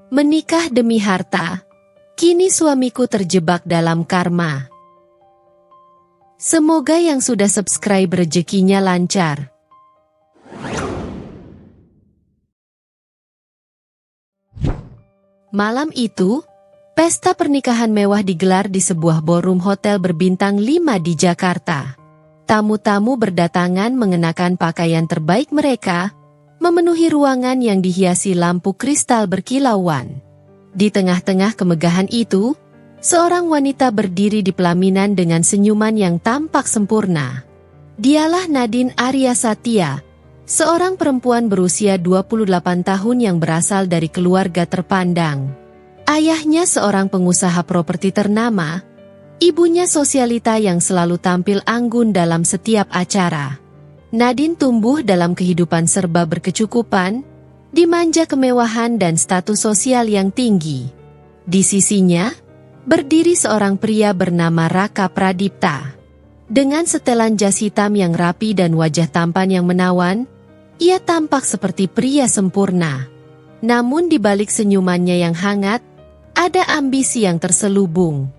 Menikah demi harta. Kini suamiku terjebak dalam karma. Semoga yang sudah subscribe rezekinya lancar. Malam itu, pesta pernikahan mewah digelar di sebuah ballroom hotel berbintang 5 di Jakarta. Tamu-tamu berdatangan mengenakan pakaian terbaik mereka, memenuhi ruangan yang dihiasi lampu kristal berkilauan. Di tengah-tengah kemegahan itu, seorang wanita berdiri di pelaminan dengan senyuman yang tampak sempurna. Dialah Nadine Arya Satya, seorang perempuan berusia 28 tahun yang berasal dari keluarga terpandang. Ayahnya seorang pengusaha properti ternama, ibunya sosialita yang selalu tampil anggun dalam setiap acara. Nadine tumbuh dalam kehidupan serba berkecukupan, dimanja kemewahan dan status sosial yang tinggi. Di sisinya, berdiri seorang pria bernama Raka Pradipta. Dengan setelan jas hitam yang rapi dan wajah tampan yang menawan, ia tampak seperti pria sempurna. Namun di balik senyumannya yang hangat, ada ambisi yang terselubung.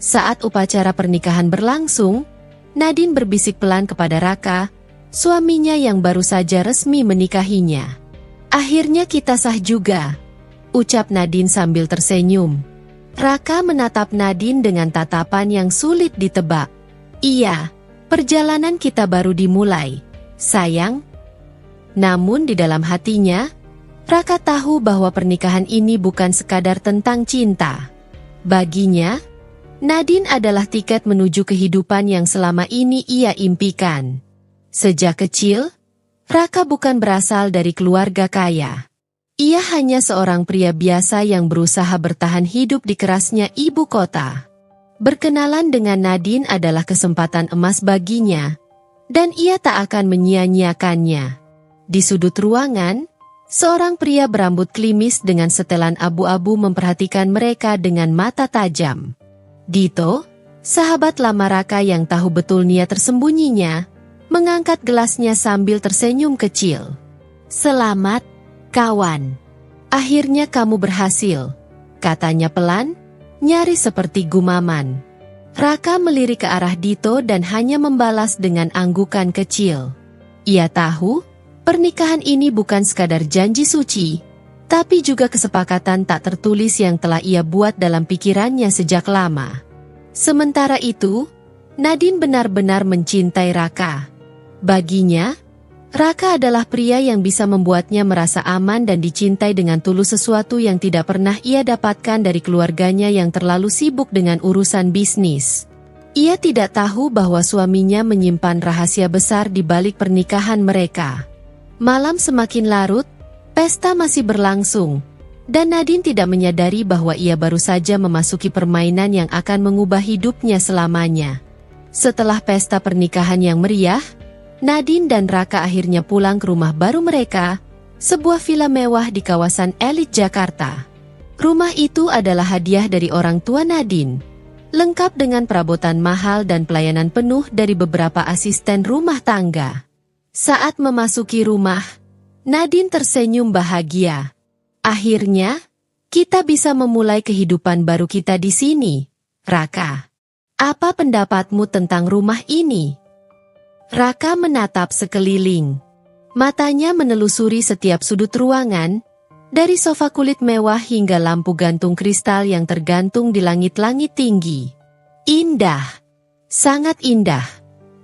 Saat upacara pernikahan berlangsung, Nadine berbisik pelan kepada Raka, suaminya yang baru saja resmi menikahinya. "Akhirnya kita sah juga," ucap Nadine sambil tersenyum. Raka menatap Nadine dengan tatapan yang sulit ditebak. "Iya, perjalanan kita baru dimulai, sayang." Namun di dalam hatinya, Raka tahu bahwa pernikahan ini bukan sekadar tentang cinta. Baginya, Nadine adalah tiket menuju kehidupan yang selama ini ia impikan. Sejak kecil, Raka bukan berasal dari keluarga kaya. Ia hanya seorang pria biasa yang berusaha bertahan hidup di kerasnya ibu kota. Berkenalan dengan Nadine adalah kesempatan emas baginya, dan ia tak akan menyia-nyiakannya. Di sudut ruangan, seorang pria berambut klimis dengan setelan abu-abu memperhatikan mereka dengan mata tajam. Dito, sahabat lama Raka yang tahu betul niat tersembunyinya, mengangkat gelasnya sambil tersenyum kecil. "Selamat, kawan. Akhirnya kamu berhasil," katanya pelan, nyaris seperti gumaman. Raka melirik ke arah Dito dan hanya membalas dengan anggukan kecil. Ia tahu, pernikahan ini bukan sekadar janji suci, tapi juga kesepakatan tak tertulis yang telah ia buat dalam pikirannya sejak lama. Sementara itu, Nadine benar-benar mencintai Raka. Baginya, Raka adalah pria yang bisa membuatnya merasa aman dan dicintai dengan tulus, sesuatu yang tidak pernah ia dapatkan dari keluarganya yang terlalu sibuk dengan urusan bisnis. Ia tidak tahu bahwa suaminya menyimpan rahasia besar di balik pernikahan mereka. Malam semakin larut, pesta masih berlangsung, dan Nadine tidak menyadari bahwa ia baru saja memasuki permainan yang akan mengubah hidupnya selamanya. Setelah pesta pernikahan yang meriah, Nadine dan Raka akhirnya pulang ke rumah baru mereka, sebuah villa mewah di kawasan elit Jakarta. Rumah itu adalah hadiah dari orang tua Nadine, lengkap dengan perabotan mahal dan pelayanan penuh dari beberapa asisten rumah tangga. Saat memasuki rumah, Nadine tersenyum bahagia. "Akhirnya, kita bisa memulai kehidupan baru kita di sini, Raka. Apa pendapatmu tentang rumah ini?" Raka menatap sekeliling. Matanya menelusuri setiap sudut ruangan, dari sofa kulit mewah hingga lampu gantung kristal yang tergantung di langit-langit tinggi. "Indah, sangat indah,"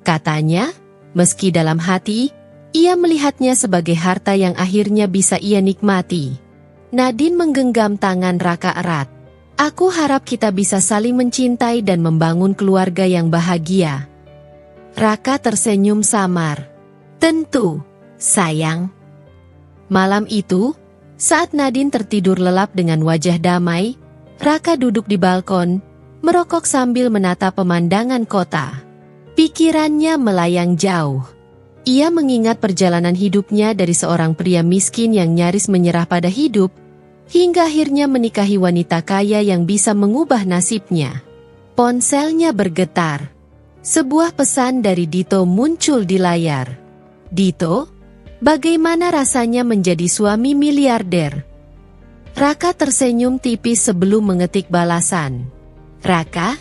katanya, meski dalam hati, ia melihatnya sebagai harta yang akhirnya bisa ia nikmati. Nadine menggenggam tangan Raka erat. "Aku harap kita bisa saling mencintai dan membangun keluarga yang bahagia." Raka tersenyum samar. "Tentu, sayang." Malam itu, saat Nadine tertidur lelap dengan wajah damai, Raka duduk di balkon, merokok sambil menatap pemandangan kota. Pikirannya melayang jauh. Ia mengingat perjalanan hidupnya dari seorang pria miskin yang nyaris menyerah pada hidup, hingga akhirnya menikahi wanita kaya yang bisa mengubah nasibnya. Ponselnya bergetar. Sebuah pesan dari Dito muncul di layar. "Dito, bagaimana rasanya menjadi suami miliarder?" Raka tersenyum tipis sebelum mengetik balasan. Raka,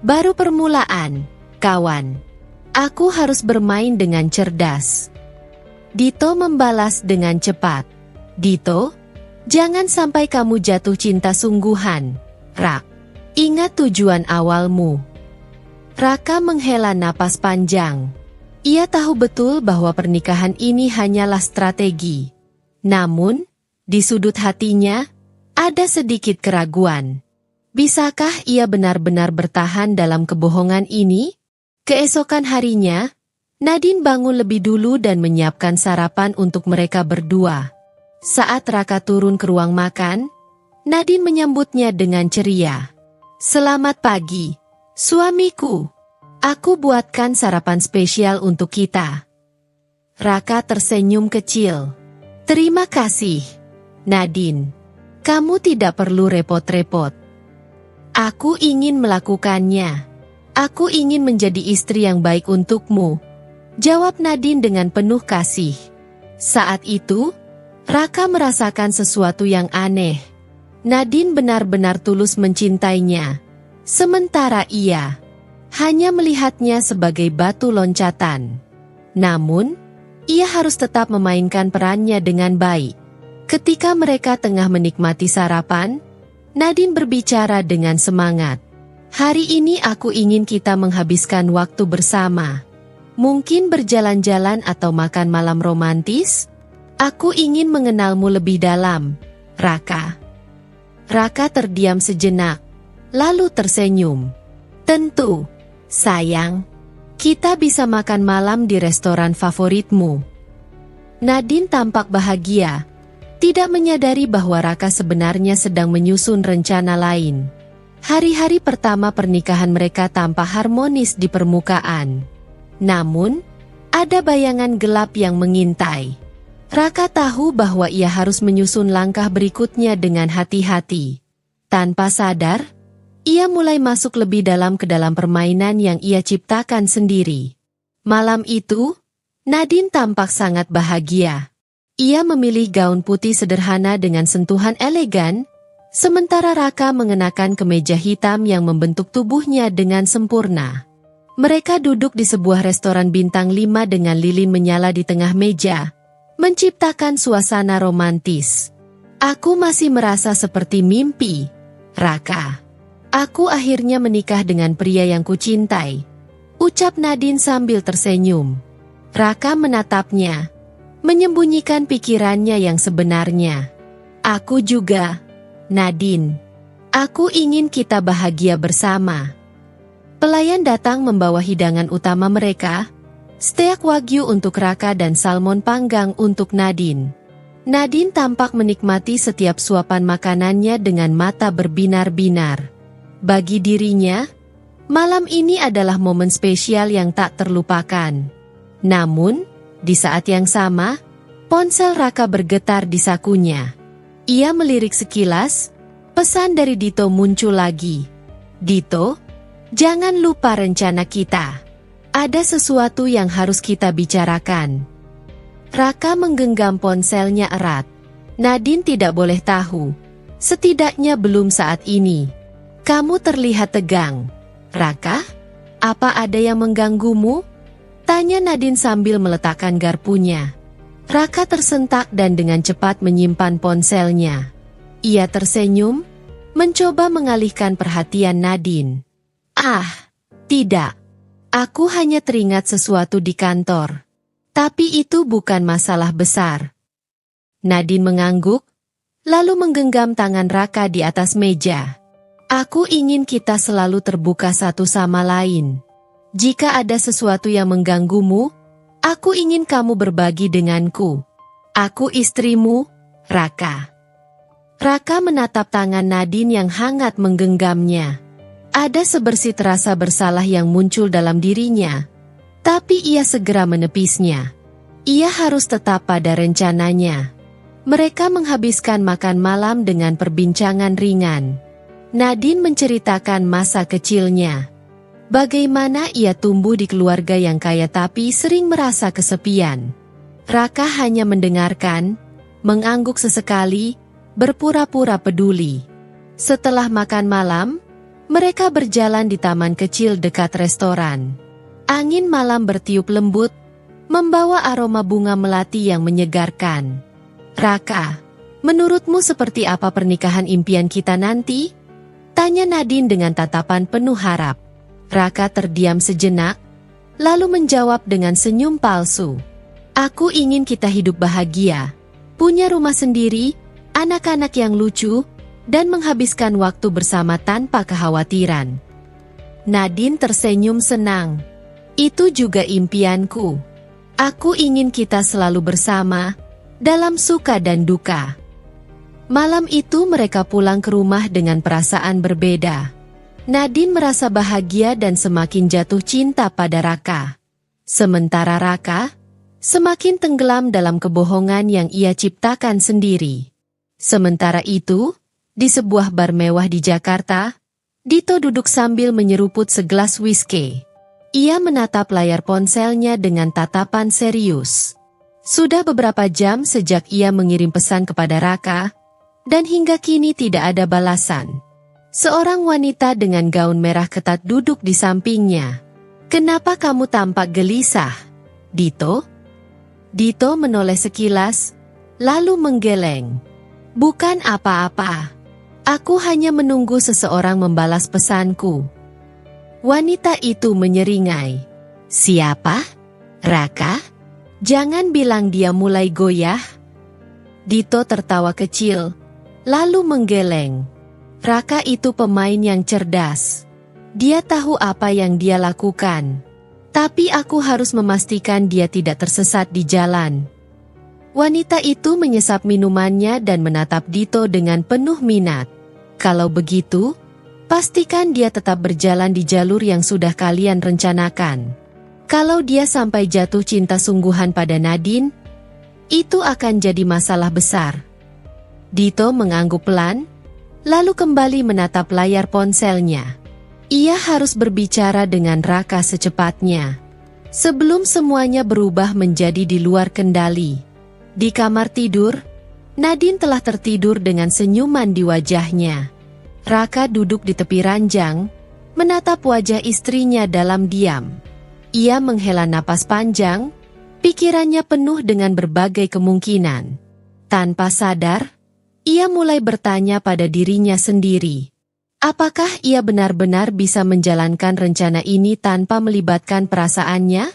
baru permulaan, kawan. Aku harus bermain dengan cerdas. Dito membalas dengan cepat. Dito, jangan sampai kamu jatuh cinta sungguhan, Rak. Ingat tujuan awalmu. Raka menghela napas panjang. Ia tahu betul bahwa pernikahan ini hanyalah strategi. Namun, di sudut hatinya, ada sedikit keraguan. Bisakah ia benar-benar bertahan dalam kebohongan ini? Keesokan harinya, Nadine bangun lebih dulu dan menyiapkan sarapan untuk mereka berdua. Saat Raka turun ke ruang makan, Nadine menyambutnya dengan ceria. Selamat pagi, suamiku. Aku buatkan sarapan spesial untuk kita. Raka tersenyum kecil. Terima kasih, Nadine. Kamu tidak perlu repot-repot. Aku ingin melakukannya. Aku ingin menjadi istri yang baik untukmu, jawab Nadine dengan penuh kasih. Saat itu, Raka merasakan sesuatu yang aneh. Nadine benar-benar tulus mencintainya, sementara ia hanya melihatnya sebagai batu loncatan. Namun, ia harus tetap memainkan perannya dengan baik. Ketika mereka tengah menikmati sarapan, Nadine berbicara dengan semangat. Hari ini aku ingin kita menghabiskan waktu bersama. Mungkin berjalan-jalan atau makan malam romantis? Aku ingin mengenalmu lebih dalam, Raka. Raka terdiam sejenak, lalu tersenyum. Tentu, sayang. Kita bisa makan malam di restoran favoritmu. Nadine tampak bahagia, tidak menyadari bahwa Raka sebenarnya sedang menyusun rencana lain. Hari-hari pertama pernikahan mereka tampak harmonis di permukaan. Namun, ada bayangan gelap yang mengintai. Raka tahu bahwa ia harus menyusun langkah berikutnya dengan hati-hati. Tanpa sadar, ia mulai masuk lebih dalam ke dalam permainan yang ia ciptakan sendiri. Malam itu, Nadine tampak sangat bahagia. Ia memilih gaun putih sederhana dengan sentuhan elegan, sementara Raka mengenakan kemeja hitam yang membentuk tubuhnya dengan sempurna. Mereka duduk di sebuah restoran bintang 5 dengan lilin menyala di tengah meja, menciptakan suasana romantis. Aku masih merasa seperti mimpi, Raka. Aku akhirnya menikah dengan pria yang kucintai, ucap Nadine sambil tersenyum. Raka menatapnya, menyembunyikan pikirannya yang sebenarnya. Aku juga, Nadine. Aku ingin kita bahagia bersama. Pelayan datang membawa hidangan utama mereka, steak wagyu untuk Raka dan salmon panggang untuk Nadine. Nadine tampak menikmati setiap suapan makanannya dengan mata berbinar-binar. Bagi dirinya, malam ini adalah momen spesial yang tak terlupakan. Namun, di saat yang sama, ponsel Raka bergetar di sakunya. Ia melirik sekilas, pesan dari Dito muncul lagi. Dito, jangan lupa rencana kita. Ada sesuatu yang harus kita bicarakan. Raka menggenggam ponselnya erat. Nadine tidak boleh tahu. Setidaknya belum saat ini. Kamu terlihat tegang. Raka, apa ada yang mengganggumu? Tanya Nadine sambil meletakkan garpunya. Raka tersentak dan dengan cepat menyimpan ponselnya. Ia tersenyum, mencoba mengalihkan perhatian Nadine. Ah, tidak. Aku hanya teringat sesuatu di kantor. Tapi itu bukan masalah besar. Nadine mengangguk, lalu menggenggam tangan Raka di atas meja. Aku ingin kita selalu terbuka satu sama lain. Jika ada sesuatu yang mengganggumu, aku ingin kamu berbagi denganku. Aku istrimu, Raka. Raka menatap tangan Nadine yang hangat menggenggamnya. Ada sebersih rasa bersalah yang muncul dalam dirinya, tapi ia segera menepisnya. Ia harus tetap pada rencananya. Mereka menghabiskan makan malam dengan perbincangan ringan. Nadine menceritakan masa kecilnya. Bagaimana ia tumbuh di keluarga yang kaya tapi sering merasa kesepian. Raka hanya mendengarkan, mengangguk sesekali, berpura-pura peduli. Setelah makan malam, mereka berjalan di taman kecil dekat restoran. Angin malam bertiup lembut, membawa aroma bunga melati yang menyegarkan. Raka, menurutmu seperti apa pernikahan impian kita nanti? Tanya Nadine dengan tatapan penuh harap. Raka terdiam sejenak, lalu menjawab dengan senyum palsu. Aku ingin kita hidup bahagia, punya rumah sendiri, anak-anak yang lucu, dan menghabiskan waktu bersama tanpa kekhawatiran. Nadine tersenyum senang. Itu juga impianku. Aku ingin kita selalu bersama, dalam suka dan duka. Malam itu mereka pulang ke rumah dengan perasaan berbeda. Nadine merasa bahagia dan semakin jatuh cinta pada Raka. Sementara Raka semakin tenggelam dalam kebohongan yang ia ciptakan sendiri. Sementara itu, di sebuah bar mewah di Jakarta, Dito duduk sambil menyeruput segelas whisky. Ia menatap layar ponselnya dengan tatapan serius. Sudah beberapa jam sejak ia mengirim pesan kepada Raka, dan hingga kini tidak ada balasan. Seorang wanita dengan gaun merah ketat duduk di sampingnya. "Kenapa kamu tampak gelisah, Dito?" Dito menoleh sekilas, lalu menggeleng. "Bukan apa-apa. Aku hanya menunggu seseorang membalas pesanku." Wanita itu menyeringai. "Siapa? Raka? Jangan bilang dia mulai goyah." Dito tertawa kecil, lalu menggeleng. Raka itu pemain yang cerdas. Dia tahu apa yang dia lakukan. Tapi aku harus memastikan dia tidak tersesat di jalan. Wanita itu menyesap minumannya dan menatap Dito dengan penuh minat. "Kalau begitu, pastikan dia tetap berjalan di jalur yang sudah kalian rencanakan. Kalau dia sampai jatuh cinta sungguhan pada Nadine, itu akan jadi masalah besar." Dito mengangguk pelan, lalu kembali menatap layar ponselnya. Ia harus berbicara dengan Raka secepatnya, sebelum semuanya berubah menjadi di luar kendali. Di kamar tidur, Nadine telah tertidur dengan senyuman di wajahnya. Raka duduk di tepi ranjang, menatap wajah istrinya dalam diam. Ia menghela napas panjang, pikirannya penuh dengan berbagai kemungkinan. Tanpa sadar, ia mulai bertanya pada dirinya sendiri. Apakah ia benar-benar bisa menjalankan rencana ini tanpa melibatkan perasaannya?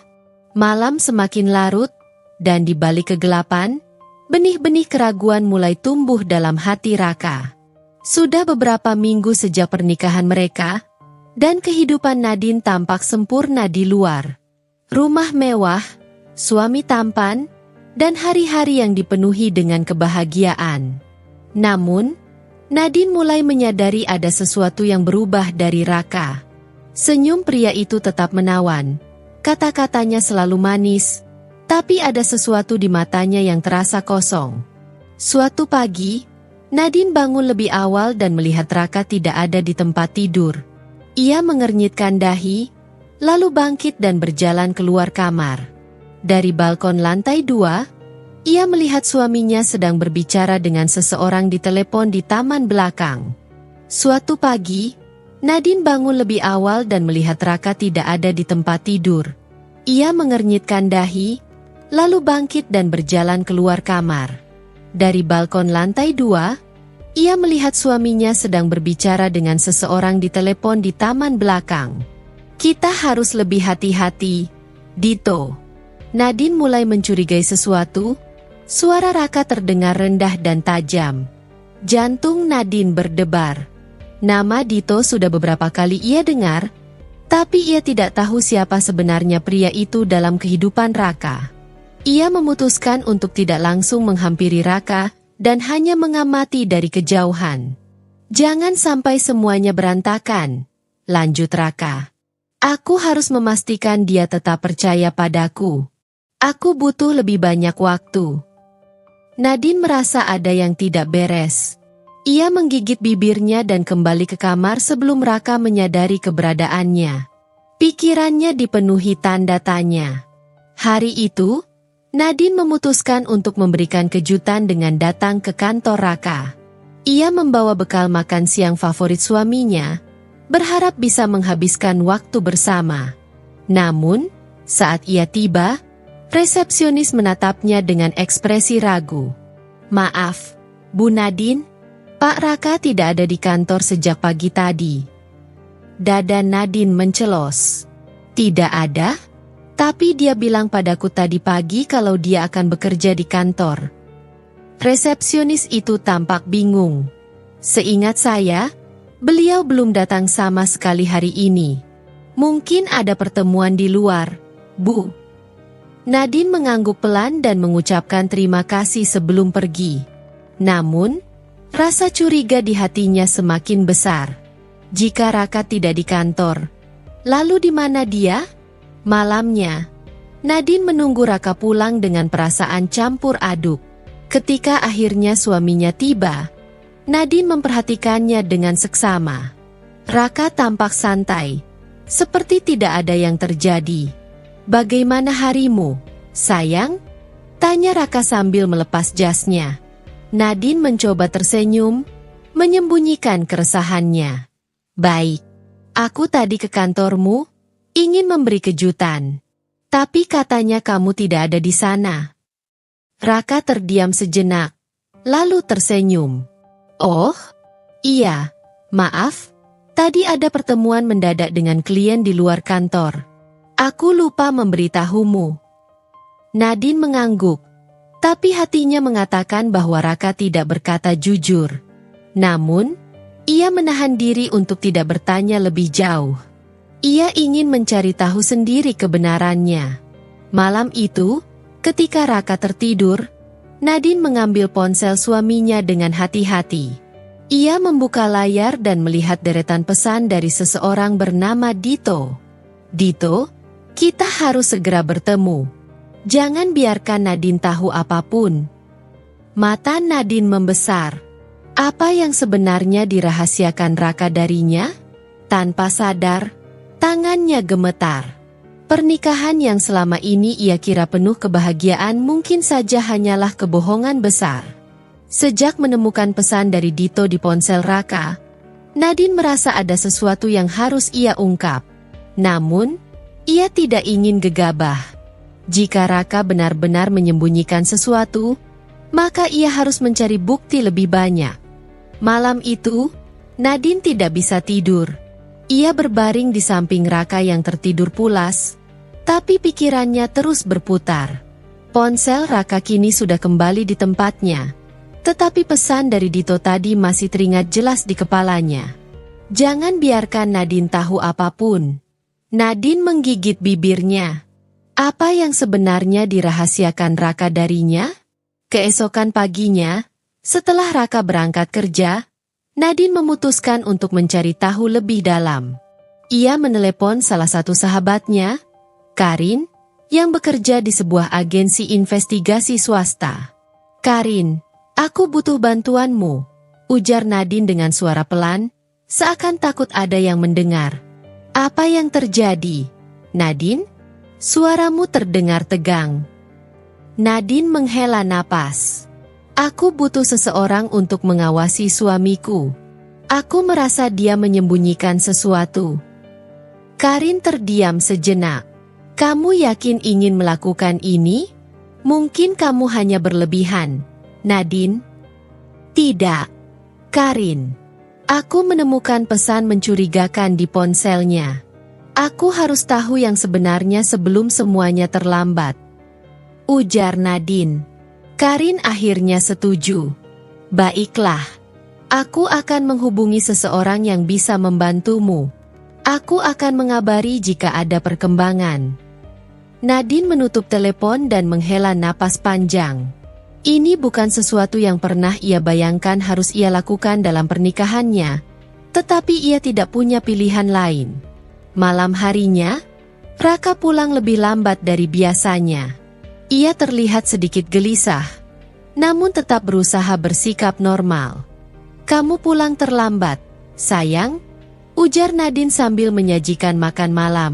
Malam semakin larut, dan di balik kegelapan, benih-benih keraguan mulai tumbuh dalam hati Raka. Sudah beberapa minggu sejak pernikahan mereka, dan kehidupan Nadine tampak sempurna di luar. Rumah mewah, suami tampan, dan hari-hari yang dipenuhi dengan kebahagiaan. Namun, Nadine mulai menyadari ada sesuatu yang berubah dari Raka. Senyum pria itu tetap menawan, kata-katanya selalu manis, tapi ada sesuatu di matanya yang terasa kosong. Suatu pagi, Nadine bangun lebih awal dan melihat Raka tidak ada di tempat tidur. Ia mengernyitkan dahi, lalu bangkit dan berjalan keluar kamar. Dari balkon lantai 2, ia melihat suaminya sedang berbicara dengan seseorang di telepon di taman belakang. Suatu pagi, Nadine bangun lebih awal dan melihat Raka tidak ada di tempat tidur. Ia mengernyitkan dahi, lalu bangkit dan berjalan keluar kamar. Dari balkon lantai 2, ia melihat suaminya sedang berbicara dengan seseorang di telepon di taman belakang. "Kita harus lebih hati-hati, Dito." Nadine mulai mencurigai sesuatu. Suara Raka terdengar rendah dan tajam. Jantung Nadine berdebar. Nama Dito sudah beberapa kali ia dengar, tapi ia tidak tahu siapa sebenarnya pria itu dalam kehidupan Raka. Ia memutuskan untuk tidak langsung menghampiri Raka dan hanya mengamati dari kejauhan. "Jangan sampai semuanya berantakan," lanjut Raka. "Aku harus memastikan dia tetap percaya padaku. Aku butuh lebih banyak waktu." Nadine merasa ada yang tidak beres. Ia menggigit bibirnya dan kembali ke kamar sebelum Raka menyadari keberadaannya. Pikirannya dipenuhi tanda tanya. Hari itu, Nadine memutuskan untuk memberikan kejutan dengan datang ke kantor Raka. Ia membawa bekal makan siang favorit suaminya, berharap bisa menghabiskan waktu bersama. Namun, saat ia tiba, resepsionis menatapnya dengan ekspresi ragu. "Maaf, Bu Nadine, Pak Raka tidak ada di kantor sejak pagi tadi." Dada Nadine mencelos. "Tidak ada? Tapi dia bilang padaku tadi pagi kalau dia akan bekerja di kantor." Resepsionis itu tampak bingung. "Seingat saya, beliau belum datang sama sekali hari ini. Mungkin ada pertemuan di luar, Bu." Nadine mengangguk pelan dan mengucapkan terima kasih sebelum pergi. Namun, rasa curiga di hatinya semakin besar. Jika Raka tidak di kantor, lalu di mana dia? Malamnya, Nadine menunggu Raka pulang dengan perasaan campur aduk. Ketika akhirnya suaminya tiba, Nadine memperhatikannya dengan seksama. Raka tampak santai, seperti tidak ada yang terjadi. "Bagaimana harimu, sayang?" tanya Raka sambil melepas jasnya. Nadine mencoba tersenyum, menyembunyikan keresahannya. "Baik, aku tadi ke kantormu, ingin memberi kejutan. Tapi katanya kamu tidak ada di sana." Raka terdiam sejenak, lalu tersenyum. "Oh, iya, maaf, tadi ada pertemuan mendadak dengan klien di luar kantor. Aku lupa memberitahumu." Nadine mengangguk, tapi hatinya mengatakan bahwa Raka tidak berkata jujur. Namun, ia menahan diri untuk tidak bertanya lebih jauh. Ia ingin mencari tahu sendiri kebenarannya. Malam itu, ketika Raka tertidur, Nadine mengambil ponsel suaminya dengan hati-hati. Ia membuka layar dan melihat deretan pesan dari seseorang bernama Dito. "Dito, kita harus segera bertemu. Jangan biarkan Nadine tahu apapun." Mata Nadine membesar. Apa yang sebenarnya dirahasiakan Raka darinya? Tanpa sadar, tangannya gemetar. Pernikahan yang selama ini ia kira penuh kebahagiaan mungkin saja hanyalah kebohongan besar. Sejak menemukan pesan dari Dito di ponsel Raka, Nadine merasa ada sesuatu yang harus ia ungkap. Namun, ia tidak ingin gegabah. Jika Raka benar-benar menyembunyikan sesuatu, maka ia harus mencari bukti lebih banyak. Malam itu, Nadine tidak bisa tidur. Ia berbaring di samping Raka yang tertidur pulas, tapi pikirannya terus berputar. Ponsel Raka kini sudah kembali di tempatnya, tetapi pesan dari Dito tadi masih teringat jelas di kepalanya. Jangan biarkan Nadine tahu apapun. Nadine menggigit bibirnya. Apa yang sebenarnya dirahasiakan Raka darinya? Keesokan paginya, setelah Raka berangkat kerja, Nadine memutuskan untuk mencari tahu lebih dalam. Ia menelepon salah satu sahabatnya, Karin, yang bekerja di sebuah agensi investigasi swasta. "Karin, aku butuh bantuanmu," ujar Nadine dengan suara pelan, seakan takut ada yang mendengar. "Apa yang terjadi, Nadine?" Suaramu terdengar tegang. Nadine menghela napas. "Aku butuh seseorang untuk mengawasi suamiku. Aku merasa dia menyembunyikan sesuatu." Karin terdiam sejenak. "Kamu yakin ingin melakukan ini? Mungkin kamu hanya berlebihan, Nadine." "Tidak, Karin. Aku menemukan pesan mencurigakan di ponselnya. Aku harus tahu yang sebenarnya sebelum semuanya terlambat," ujar Nadine. Karin akhirnya setuju. "Baiklah, aku akan menghubungi seseorang yang bisa membantumu. Aku akan mengabari jika ada perkembangan." Nadine menutup telepon dan menghela napas panjang. Ini bukan sesuatu yang pernah ia bayangkan harus ia lakukan dalam pernikahannya, tetapi ia tidak punya pilihan lain. Malam harinya, Raka pulang lebih lambat dari biasanya. Ia terlihat sedikit gelisah, namun tetap berusaha bersikap normal. "Kamu pulang terlambat, sayang?" ujar Nadine sambil menyajikan makan malam.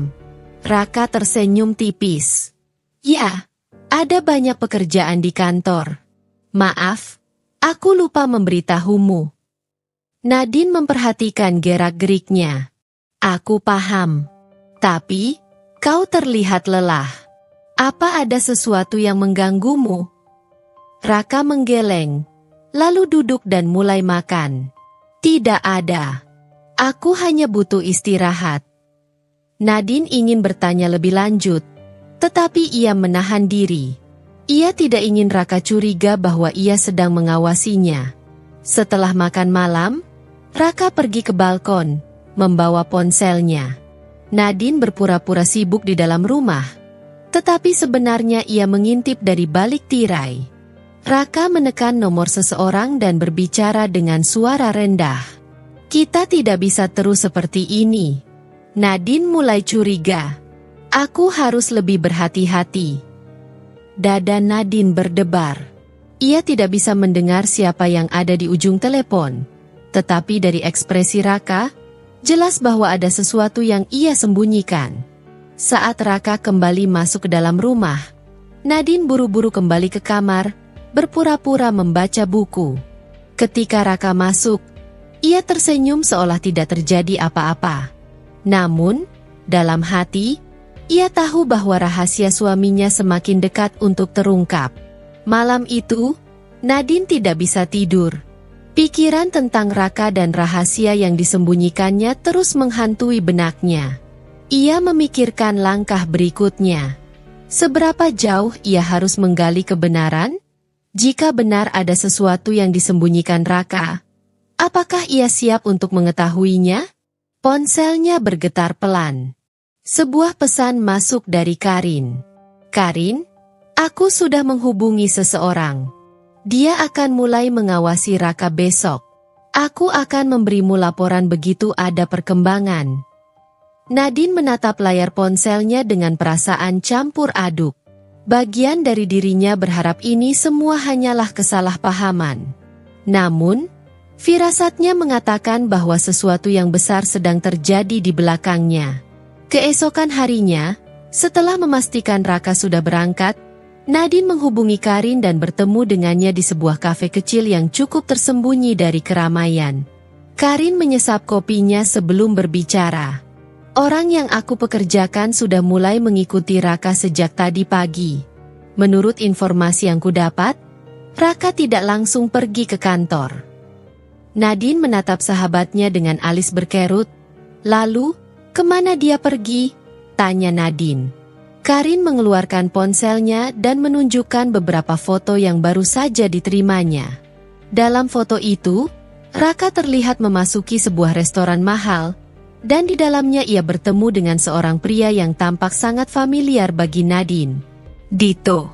Raka tersenyum tipis. "Ya, ada banyak pekerjaan di kantor. Maaf, aku lupa memberitahumu," Nadine memperhatikan gerak-geriknya. Aku paham. Tapi, kau terlihat lelah. Apa ada sesuatu yang mengganggumu? Raka menggeleng, lalu duduk dan mulai makan. Tidak ada. Aku hanya butuh istirahat. Nadine ingin bertanya lebih lanjut, tetapi ia menahan diri. Ia tidak ingin Raka curiga bahwa ia sedang mengawasinya. Setelah makan malam, Raka pergi ke balkon, membawa ponselnya. Nadine berpura-pura sibuk di dalam rumah, tetapi sebenarnya ia mengintip dari balik tirai. Raka menekan nomor seseorang dan berbicara dengan suara rendah. Kita tidak bisa terus seperti ini. Nadine mulai curiga. Aku harus lebih berhati-hati. Dada Nadine berdebar. Ia tidak bisa mendengar siapa yang ada di ujung telepon. Tetapi dari ekspresi Raka, jelas bahwa ada sesuatu yang ia sembunyikan. Saat Raka kembali masuk ke dalam rumah, Nadine buru-buru kembali ke kamar, berpura-pura membaca buku. Ketika Raka masuk, ia tersenyum seolah tidak terjadi apa-apa. Namun, dalam hati, ia tahu bahwa rahasia suaminya semakin dekat untuk terungkap. Malam itu, Nadine tidak bisa tidur. Pikiran tentang Raka dan rahasia yang disembunyikannya terus menghantui benaknya. Ia memikirkan langkah berikutnya. Seberapa jauh ia harus menggali kebenaran? Jika benar ada sesuatu yang disembunyikan Raka, apakah ia siap untuk mengetahuinya? Ponselnya bergetar pelan. Sebuah pesan masuk dari Karin. Karin, aku sudah menghubungi seseorang. Dia akan mulai mengawasi Raka besok. Aku akan memberimu laporan begitu ada perkembangan. Nadine menatap layar ponselnya dengan perasaan campur aduk. Bagian dari dirinya berharap ini semua hanyalah kesalahpahaman. Namun, firasatnya mengatakan bahwa sesuatu yang besar sedang terjadi di belakangnya. Keesokan harinya, setelah memastikan Raka sudah berangkat, Nadine menghubungi Karin dan bertemu dengannya di sebuah kafe kecil yang cukup tersembunyi dari keramaian. Karin menyesap kopinya sebelum berbicara. Orang yang aku pekerjakan sudah mulai mengikuti Raka sejak tadi pagi. Menurut informasi yang kudapat, Raka tidak langsung pergi ke kantor. Nadine menatap sahabatnya dengan alis berkerut. Lalu, kemana dia pergi? Tanya Nadine. Karin mengeluarkan ponselnya dan menunjukkan beberapa foto yang baru saja diterimanya. Dalam foto itu, Raka terlihat memasuki sebuah restoran mahal, dan di dalamnya ia bertemu dengan seorang pria yang tampak sangat familiar bagi Nadine. Dito.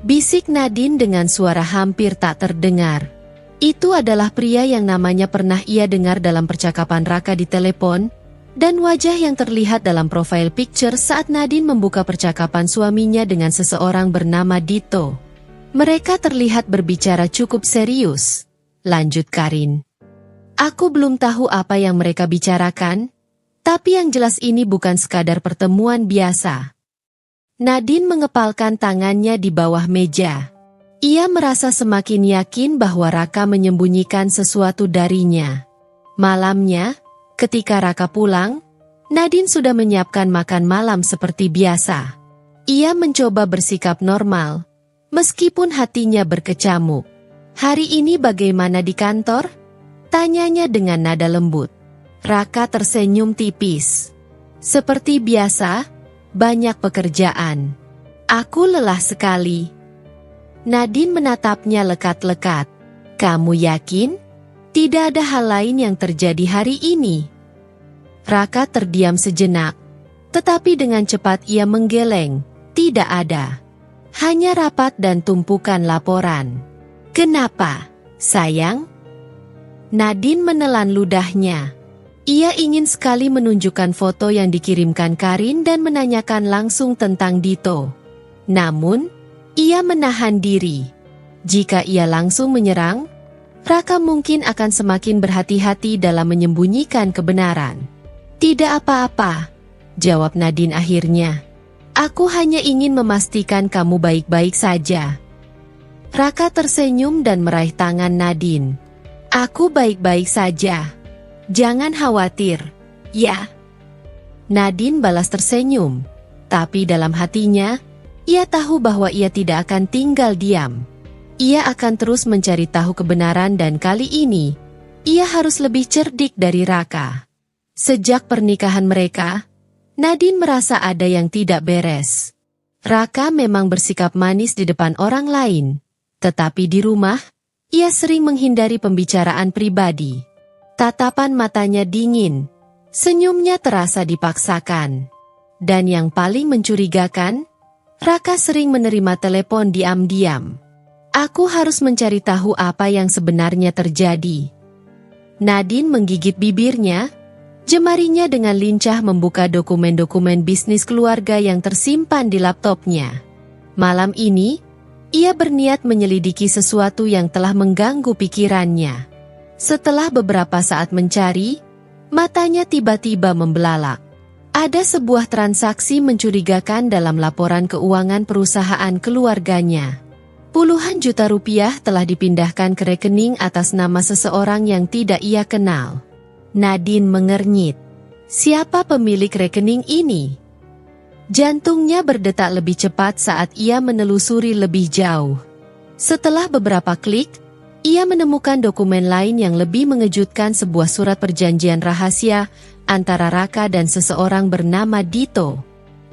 Bisik Nadine dengan suara hampir tak terdengar. Itu adalah pria yang namanya pernah ia dengar dalam percakapan Raka di telepon, dan wajah yang terlihat dalam profile picture saat Nadine membuka percakapan suaminya dengan seseorang bernama Dito. Mereka terlihat berbicara cukup serius. Lanjut Karin. Aku belum tahu apa yang mereka bicarakan, tapi yang jelas ini bukan sekadar pertemuan biasa. Nadine mengepalkan tangannya di bawah meja. Ia merasa semakin yakin bahwa Raka menyembunyikan sesuatu darinya. Malamnya, ketika Raka pulang, Nadine sudah menyiapkan makan malam seperti biasa. Ia mencoba bersikap normal, meskipun hatinya berkecamuk. Hari ini bagaimana di kantor? Tanyanya dengan nada lembut. Raka tersenyum tipis. Seperti biasa, banyak pekerjaan. Aku lelah sekali. Nadine menatapnya lekat-lekat. Kamu yakin? Tidak ada hal lain yang terjadi hari ini. Raka terdiam sejenak, tetapi dengan cepat ia menggeleng. Tidak ada. Hanya rapat dan tumpukan laporan. Kenapa, sayang? Nadine menelan ludahnya. Ia ingin sekali menunjukkan foto yang dikirimkan Karin dan menanyakan langsung tentang Dito. Namun, ia menahan diri. Jika ia langsung menyerang, Raka mungkin akan semakin berhati-hati dalam menyembunyikan kebenaran. Tidak apa-apa, jawab Nadine akhirnya. Aku hanya ingin memastikan kamu baik-baik saja. Raka tersenyum dan meraih tangan Nadine. Aku baik-baik saja. Jangan khawatir, ya. Nadine balas tersenyum, tapi dalam hatinya, ia tahu bahwa ia tidak akan tinggal diam. Ia akan terus mencari tahu kebenaran dan kali ini, ia harus lebih cerdik dari Raka. Sejak pernikahan mereka, Nadine merasa ada yang tidak beres. Raka memang bersikap manis di depan orang lain, tetapi di rumah, ia sering menghindari pembicaraan pribadi. Tatapan matanya dingin, senyumnya terasa dipaksakan. Dan yang paling mencurigakan, Raka sering menerima telepon diam-diam. Aku harus mencari tahu apa yang sebenarnya terjadi. Nadine menggigit bibirnya, jemarinya dengan lincah membuka dokumen-dokumen bisnis keluarga yang tersimpan di laptopnya. Malam ini, ia berniat menyelidiki sesuatu yang telah mengganggu pikirannya. Setelah beberapa saat mencari, matanya tiba-tiba membelalak. Ada sebuah transaksi mencurigakan dalam laporan keuangan perusahaan keluarganya. Puluhan juta rupiah telah dipindahkan ke rekening atas nama seseorang yang tidak ia kenal. Nadine mengernyit. Siapa pemilik rekening ini? Jantungnya berdetak lebih cepat saat ia menelusuri lebih jauh. Setelah beberapa klik, ia menemukan dokumen lain yang lebih mengejutkan, sebuah surat perjanjian rahasia antara Raka dan seseorang bernama Dito.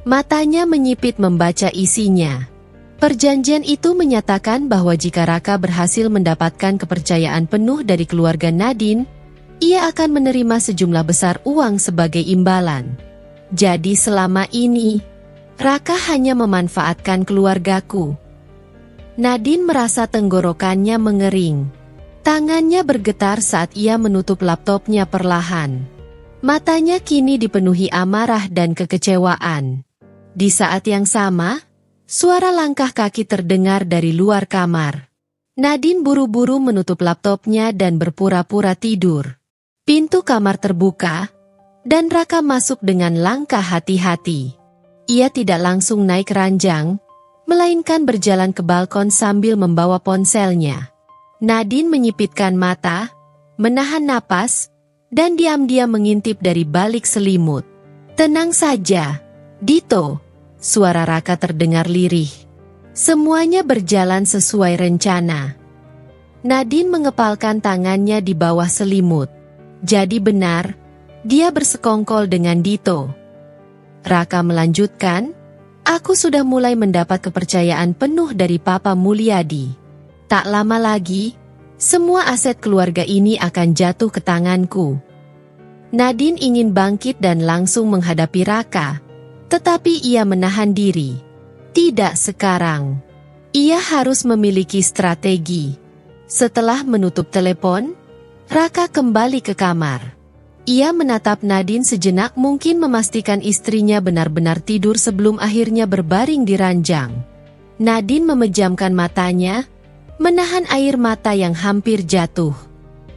Matanya menyipit membaca isinya. Perjanjian itu menyatakan bahwa jika Raka berhasil mendapatkan kepercayaan penuh dari keluarga Nadine, ia akan menerima sejumlah besar uang sebagai imbalan. Jadi selama ini, Raka hanya memanfaatkan keluargaku. Nadine merasa tenggorokannya mengering. Tangannya bergetar saat ia menutup laptopnya perlahan. Matanya kini dipenuhi amarah dan kekecewaan. Di saat yang sama, suara langkah kaki terdengar dari luar kamar. Nadine buru-buru menutup laptopnya dan berpura-pura tidur. Pintu kamar terbuka, dan Raka masuk dengan langkah hati-hati. Ia tidak langsung naik ranjang, melainkan berjalan ke balkon sambil membawa ponselnya. Nadine menyipitkan mata, menahan napas, dan diam-diam mengintip dari balik selimut. Tenang saja, Dito. Suara Raka terdengar lirih. Semuanya berjalan sesuai rencana. Nadine mengepalkan tangannya di bawah selimut. Jadi benar, dia bersekongkol dengan Dito. Raka melanjutkan, aku sudah mulai mendapat kepercayaan penuh dari Papa Mulyadi. Tak lama lagi, semua aset keluarga ini akan jatuh ke tanganku. Nadine ingin bangkit dan langsung menghadapi Raka. Tetapi ia menahan diri. Tidak sekarang. Ia harus memiliki strategi. Setelah menutup telepon, Raka kembali ke kamar. Ia menatap Nadine sejenak, mungkin memastikan istrinya benar-benar tidur sebelum akhirnya berbaring di ranjang. Nadine memejamkan matanya, menahan air mata yang hampir jatuh.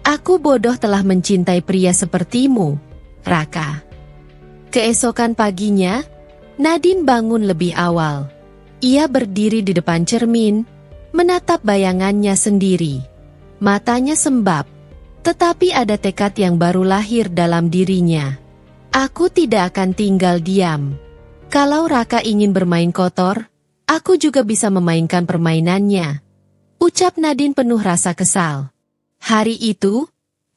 Aku bodoh telah mencintai pria sepertimu, Raka. Keesokan paginya, Nadine bangun lebih awal. Ia berdiri di depan cermin, menatap bayangannya sendiri. Matanya sembab, tetapi ada tekad yang baru lahir dalam dirinya. Aku tidak akan tinggal diam. Kalau Raka ingin bermain kotor, aku juga bisa memainkan permainannya. Ucap Nadine penuh rasa kesal. Hari itu,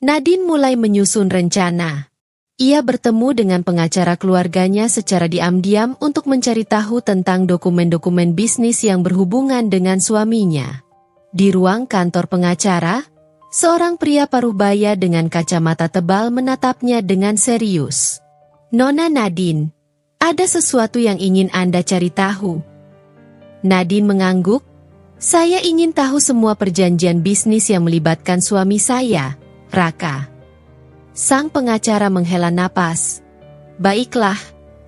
Nadine mulai menyusun rencana. Ia bertemu dengan pengacara keluarganya secara diam-diam untuk mencari tahu tentang dokumen-dokumen bisnis yang berhubungan dengan suaminya. Di ruang kantor pengacara, seorang pria paruh baya dengan kacamata tebal menatapnya dengan serius. Nona Nadine, ada sesuatu yang ingin Anda cari tahu. Nadine mengangguk. Saya ingin tahu semua perjanjian bisnis yang melibatkan suami saya, Raka. Sang pengacara menghela napas. Baiklah,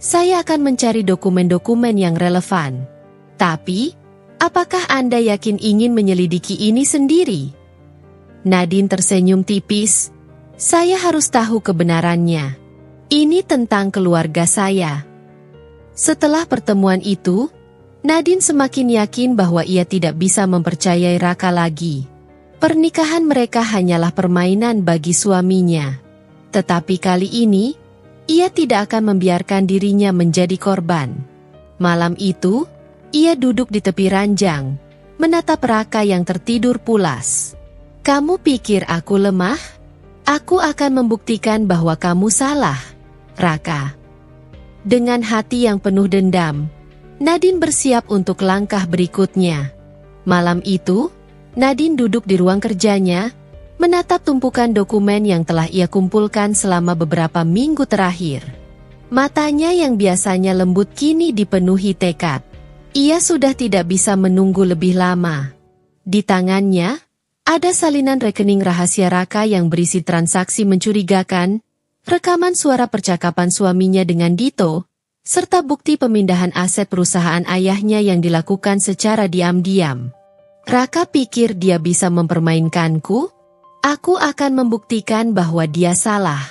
saya akan mencari dokumen-dokumen yang relevan. Tapi, apakah Anda yakin ingin menyelidiki ini sendiri? Nadine tersenyum tipis. Saya harus tahu kebenarannya. Ini tentang keluarga saya. Setelah pertemuan itu, Nadine semakin yakin bahwa ia tidak bisa mempercayai Raka lagi. Pernikahan mereka hanyalah permainan bagi suaminya. Tetapi kali ini, ia tidak akan membiarkan dirinya menjadi korban. Malam itu, ia duduk di tepi ranjang, menatap Raka yang tertidur pulas. "Kamu pikir aku lemah? Aku akan membuktikan bahwa kamu salah, Raka." Dengan hati yang penuh dendam, Nadine bersiap untuk langkah berikutnya. Malam itu, Nadine duduk di ruang kerjanya, menatap tumpukan dokumen yang telah ia kumpulkan selama beberapa minggu terakhir. Matanya yang biasanya lembut kini dipenuhi tekad. Ia sudah tidak bisa menunggu lebih lama. Di tangannya, ada salinan rekening rahasia Raka yang berisi transaksi mencurigakan, rekaman suara percakapan suaminya dengan Dito, serta bukti pemindahan aset perusahaan ayahnya yang dilakukan secara diam-diam. Raka pikir dia bisa mempermainkanku? Aku akan membuktikan bahwa dia salah.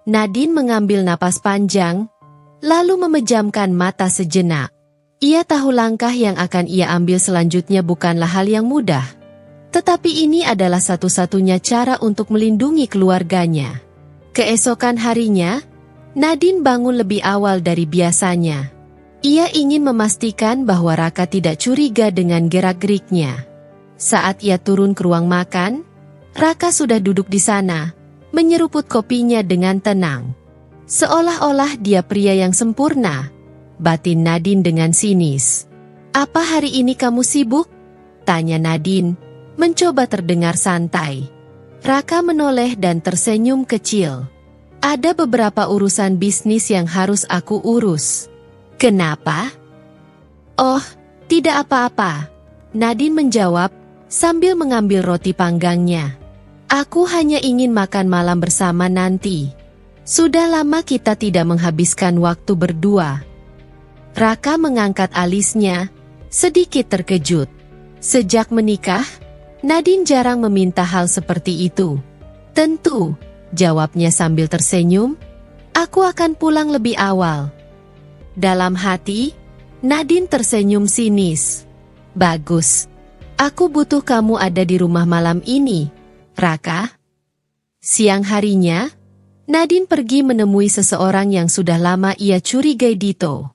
Nadine mengambil napas panjang, lalu memejamkan mata sejenak. Ia tahu langkah yang akan ia ambil selanjutnya bukanlah hal yang mudah. Tetapi ini adalah satu-satunya cara untuk melindungi keluarganya. Keesokan harinya, Nadine bangun lebih awal dari biasanya. Ia ingin memastikan bahwa Raka tidak curiga dengan gerak-geriknya. Saat ia turun ke ruang makan, Raka sudah duduk di sana, menyeruput kopinya dengan tenang. Seolah-olah dia pria yang sempurna, batin Nadine dengan sinis. "Apa hari ini kamu sibuk?" tanya Nadine, mencoba terdengar santai. Raka menoleh dan tersenyum kecil. "Ada beberapa urusan bisnis yang harus aku urus." "Kenapa?" "Oh, tidak apa-apa," Nadine menjawab sambil mengambil roti panggangnya. "Aku hanya ingin makan malam bersama nanti. Sudah lama kita tidak menghabiskan waktu berdua." Raka mengangkat alisnya, sedikit terkejut. Sejak menikah, Nadine jarang meminta hal seperti itu. "Tentu," jawabnya sambil tersenyum, "aku akan pulang lebih awal." Dalam hati, Nadine tersenyum sinis. "Bagus. Aku butuh kamu ada di rumah malam ini, Raka." Siang harinya, Nadine pergi menemui seseorang yang sudah lama ia curigai Dito.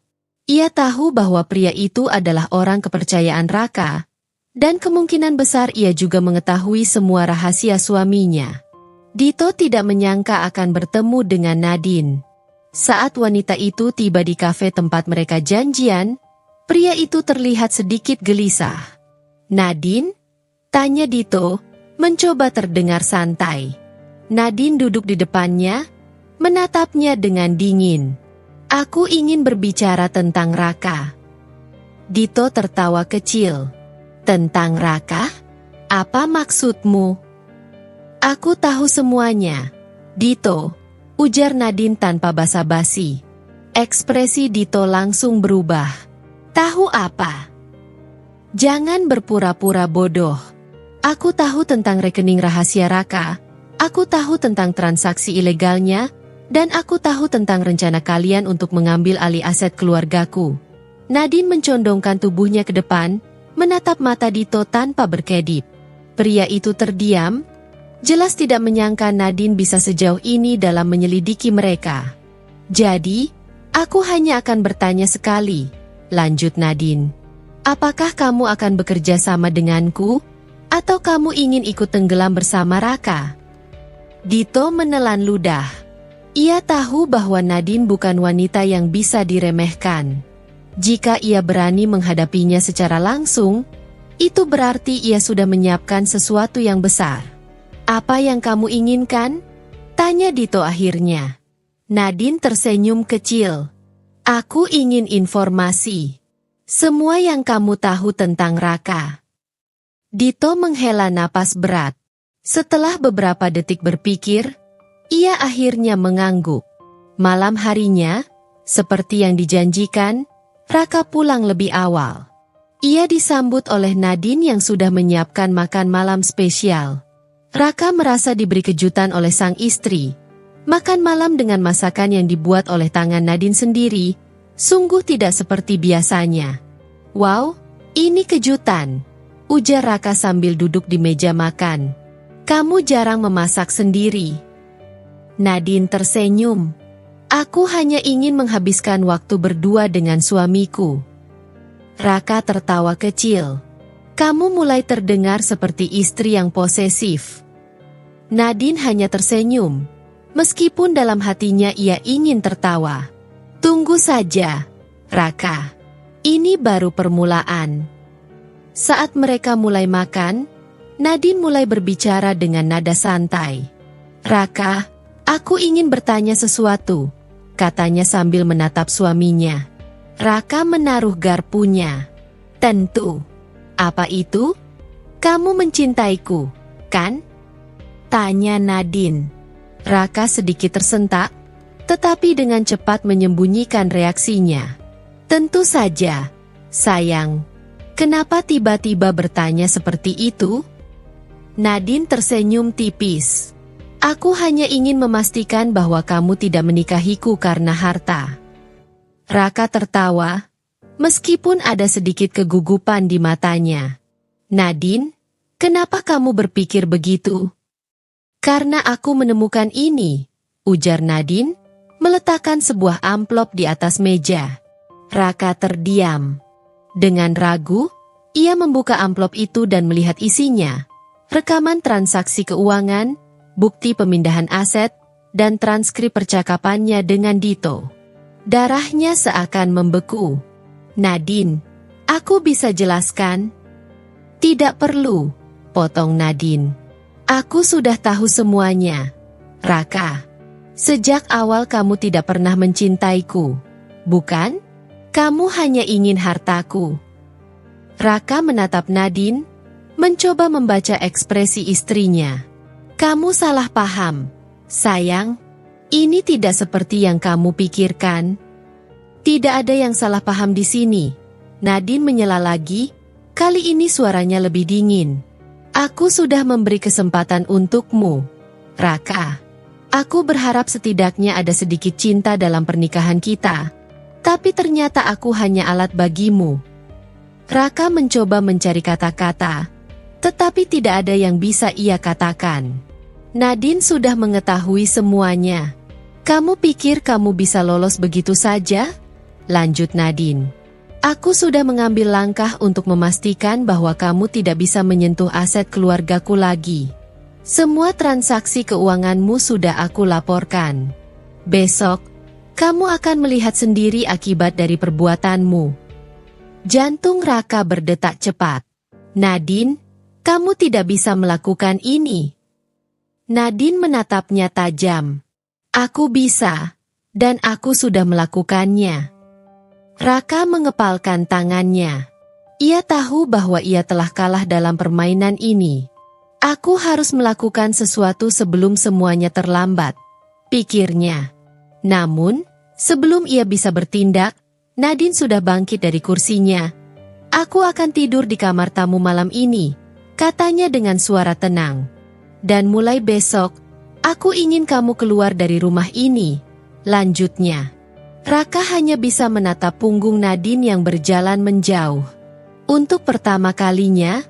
Ia tahu bahwa pria itu adalah orang kepercayaan Raka, dan kemungkinan besar ia juga mengetahui semua rahasia suaminya. Dito tidak menyangka akan bertemu dengan Nadine. Saat wanita itu tiba di kafe tempat mereka janjian, pria itu terlihat sedikit gelisah. "Nadine?" tanya Dito, mencoba terdengar santai. Nadine duduk di depannya, menatapnya dengan dingin. "Aku ingin berbicara tentang Raka." Dito tertawa kecil. "Tentang Raka? Apa maksudmu?" "Aku tahu semuanya, Dito," ujar Nadine tanpa basa-basi. Ekspresi Dito langsung berubah. "Tahu apa?" "Jangan berpura-pura bodoh. Aku tahu tentang rekening rahasia Raka, aku tahu tentang transaksi ilegalnya, dan aku tahu tentang rencana kalian untuk mengambil alih aset keluargaku." Nadine mencondongkan tubuhnya ke depan, menatap mata Dito tanpa berkedip. Pria itu terdiam, jelas tidak menyangka Nadine bisa sejauh ini dalam menyelidiki mereka. "Jadi, aku hanya akan bertanya sekali," lanjut Nadine. "Apakah kamu akan bekerja sama denganku? Atau kamu ingin ikut tenggelam bersama Raka?" Dito menelan ludah. Ia tahu bahwa Nadine bukan wanita yang bisa diremehkan. Jika ia berani menghadapinya secara langsung, itu berarti ia sudah menyiapkan sesuatu yang besar. "Apa yang kamu inginkan?" tanya Dito akhirnya. Nadine tersenyum kecil. "Aku ingin informasi. Semua yang kamu tahu tentang Raka." Dito menghela napas berat. Setelah beberapa detik berpikir, ia akhirnya mengangguk. Malam harinya, seperti yang dijanjikan, Raka pulang lebih awal. Ia disambut oleh Nadine yang sudah menyiapkan makan malam spesial. Raka merasa diberi kejutan oleh sang istri. Makan malam dengan masakan yang dibuat oleh tangan Nadine sendiri, sungguh tidak seperti biasanya. "Wow, ini kejutan," ujar Raka sambil duduk di meja makan. Kamu jarang memasak sendiri. Nadine tersenyum. Aku hanya ingin menghabiskan waktu berdua dengan suamiku. Raka tertawa kecil. Kamu mulai terdengar seperti istri yang posesif. Nadine hanya tersenyum. Meskipun dalam hatinya ia ingin tertawa. Tunggu saja, Raka. Ini baru permulaan. Saat mereka mulai makan, Nadine mulai berbicara dengan nada santai. Raka, aku ingin bertanya sesuatu, katanya sambil menatap suaminya. Raka menaruh garpunya. Tentu. Apa itu? Kamu mencintaiku, kan? Tanya Nadine. Raka sedikit tersentak, tetapi dengan cepat menyembunyikan reaksinya. Tentu saja, sayang. Kenapa tiba-tiba bertanya seperti itu? Nadine tersenyum tipis. Aku hanya ingin memastikan bahwa kamu tidak menikahiku karena harta. Raka tertawa, meskipun ada sedikit kegugupan di matanya. Nadine, kenapa kamu berpikir begitu? Karena aku menemukan ini, ujar Nadine, meletakkan sebuah amplop di atas meja. Raka terdiam. Dengan ragu, ia membuka amplop itu dan melihat isinya. Rekaman transaksi keuangan, bukti pemindahan aset, dan transkrip percakapannya dengan Dito. Darahnya seakan membeku. Nadine, aku bisa jelaskan? Tidak perlu, potong Nadine. Aku sudah tahu semuanya. Raka, sejak awal kamu tidak pernah mencintaiku, bukan? Kamu hanya ingin hartaku. Raka menatap Nadine, mencoba membaca ekspresi istrinya. Kamu salah paham, sayang. Ini tidak seperti yang kamu pikirkan. Tidak ada yang salah paham di sini. Nadine menyela lagi, kali ini suaranya lebih dingin. Aku sudah memberi kesempatan untukmu, Raka. Aku berharap setidaknya ada sedikit cinta dalam pernikahan kita. Tapi ternyata aku hanya alat bagimu. Raka mencoba mencari kata-kata, tetapi tidak ada yang bisa ia katakan. Nadine sudah mengetahui semuanya. Kamu pikir kamu bisa lolos begitu saja? Lanjut Nadine. Aku sudah mengambil langkah untuk memastikan bahwa kamu tidak bisa menyentuh aset keluargaku lagi. Semua transaksi keuanganmu sudah aku laporkan. Besok, kamu akan melihat sendiri akibat dari perbuatanmu. Jantung Raka berdetak cepat. Nadine, kamu tidak bisa melakukan ini. Nadine menatapnya tajam. Aku bisa, dan aku sudah melakukannya. Raka mengepalkan tangannya. Ia tahu bahwa ia telah kalah dalam permainan ini. Aku harus melakukan sesuatu sebelum semuanya terlambat, pikirnya. Namun, sebelum ia bisa bertindak, Nadine sudah bangkit dari kursinya. Aku akan tidur di kamar tamu malam ini, katanya dengan suara tenang. Dan mulai besok, aku ingin kamu keluar dari rumah ini, lanjutnya. Raka hanya bisa menatap punggung Nadine yang berjalan menjauh. Untuk pertama kalinya,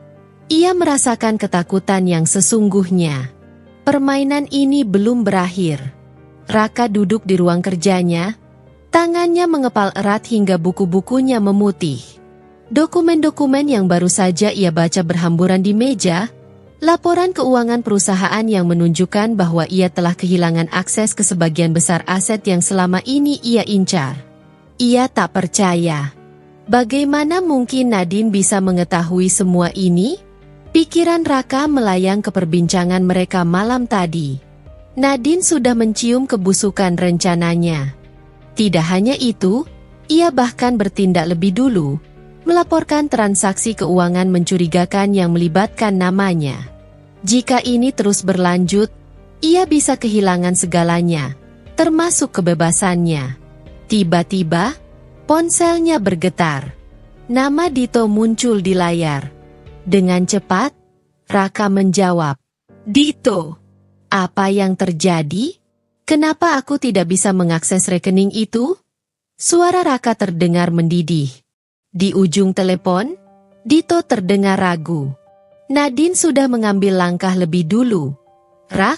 ia merasakan ketakutan yang sesungguhnya. Permainan ini belum berakhir. Raka duduk di ruang kerjanya, tangannya mengepal erat hingga buku-bukunya memutih. Dokumen-dokumen yang baru saja ia baca berhamburan di meja, laporan keuangan perusahaan yang menunjukkan bahwa ia telah kehilangan akses ke sebagian besar aset yang selama ini ia incar. Ia tak percaya. Bagaimana mungkin Nadine bisa mengetahui semua ini? Pikiran Raka melayang ke perbincangan mereka malam tadi. Nadine sudah mencium kebusukan rencananya. Tidak hanya itu, ia bahkan bertindak lebih dulu, melaporkan transaksi keuangan mencurigakan yang melibatkan namanya. Jika ini terus berlanjut, ia bisa kehilangan segalanya, termasuk kebebasannya. Tiba-tiba, ponselnya bergetar. Nama Dito muncul di layar. Dengan cepat, Raka menjawab, "Dito, apa yang terjadi? Kenapa aku tidak bisa mengakses rekening itu?" Suara Raka terdengar mendidih. Di ujung telepon, Dito terdengar ragu. Nadine sudah mengambil langkah lebih dulu. Rak,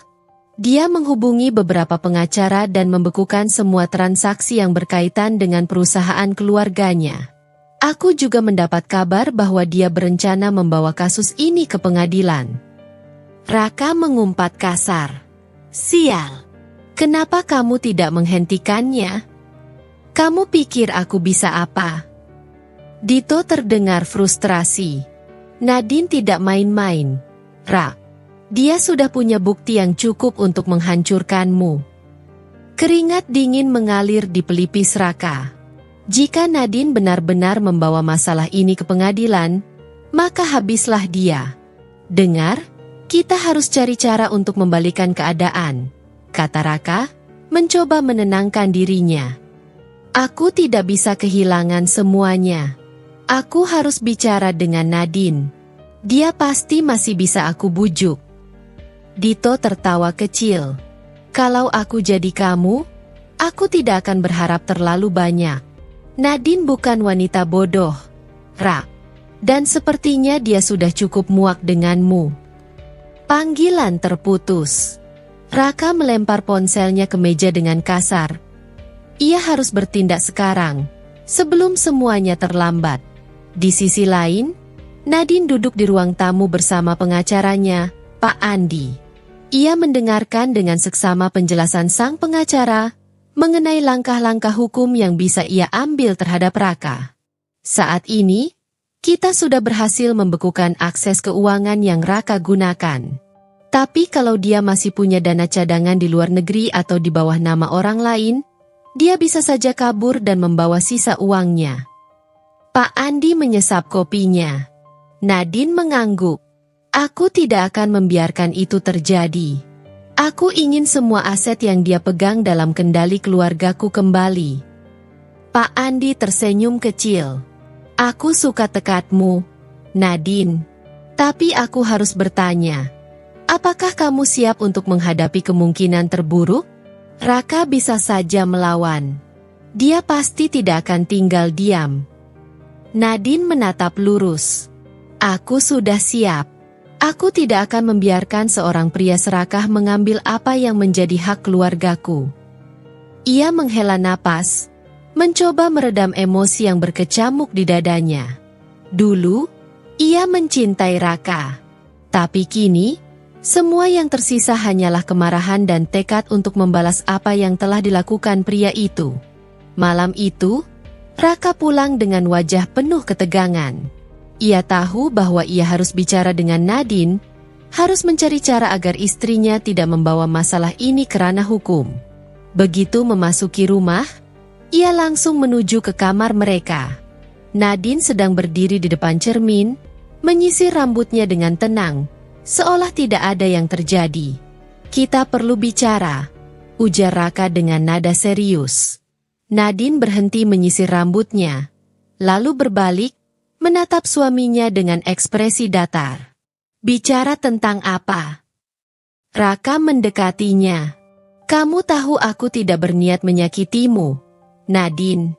dia menghubungi beberapa pengacara dan membekukan semua transaksi yang berkaitan dengan perusahaan keluarganya. Aku juga mendapat kabar bahwa dia berencana membawa kasus ini ke pengadilan. Raka mengumpat kasar. Sial. Kenapa kamu tidak menghentikannya? Kamu pikir aku bisa apa? Dito terdengar frustrasi. Nadine tidak main-main. Rak, dia sudah punya bukti yang cukup untuk menghancurkanmu. Keringat dingin mengalir di pelipis Raka. Jika Nadine benar-benar membawa masalah ini ke pengadilan, maka habislah dia. Dengar, kita harus cari cara untuk membalikan keadaan, kata Raka, mencoba menenangkan dirinya. Aku tidak bisa kehilangan semuanya. Aku harus bicara dengan Nadine. Dia pasti masih bisa aku bujuk. Dito tertawa kecil. Kalau aku jadi kamu, aku tidak akan berharap terlalu banyak. Nadine bukan wanita bodoh, Rak. Dan sepertinya dia sudah cukup muak denganmu. Panggilan terputus. Raka melempar ponselnya ke meja dengan kasar. Ia harus bertindak sekarang, sebelum semuanya terlambat. Di sisi lain, Nadine duduk di ruang tamu bersama pengacaranya, Pak Andi. Ia mendengarkan dengan seksama penjelasan sang pengacara mengenai langkah-langkah hukum yang bisa ia ambil terhadap Raka. Saat ini, kita sudah berhasil membekukan akses keuangan yang Raka gunakan. Tapi kalau dia masih punya dana cadangan di luar negeri atau di bawah nama orang lain, dia bisa saja kabur dan membawa sisa uangnya. Pak Andi menyesap kopinya. Nadine mengangguk. Aku tidak akan membiarkan itu terjadi. Aku ingin semua aset yang dia pegang dalam kendali keluargaku kembali. Pak Andi tersenyum kecil. Aku suka tekadmu, Nadine. Tapi aku harus bertanya, apakah kamu siap untuk menghadapi kemungkinan terburuk? Raka bisa saja melawan. Dia pasti tidak akan tinggal diam. Nadine menatap lurus. Aku sudah siap. Aku tidak akan membiarkan seorang pria serakah mengambil apa yang menjadi hak keluargaku. Ia menghela napas, mencoba meredam emosi yang berkecamuk di dadanya. Dulu, ia mencintai Raka. Tapi kini, semua yang tersisa hanyalah kemarahan dan tekad untuk membalas apa yang telah dilakukan pria itu. Malam itu, Raka pulang dengan wajah penuh ketegangan. Ia tahu bahwa ia harus bicara dengan Nadine, harus mencari cara agar istrinya tidak membawa masalah ini ke ranah hukum. Begitu memasuki rumah, ia langsung menuju ke kamar mereka. Nadine sedang berdiri di depan cermin, menyisir rambutnya dengan tenang, seolah tidak ada yang terjadi. Kita perlu bicara, ujar Raka dengan nada serius. Nadine berhenti menyisir rambutnya, lalu berbalik, menatap suaminya dengan ekspresi datar. Bicara tentang apa? Raka mendekatinya. Kamu tahu aku tidak berniat menyakitimu, Nadine.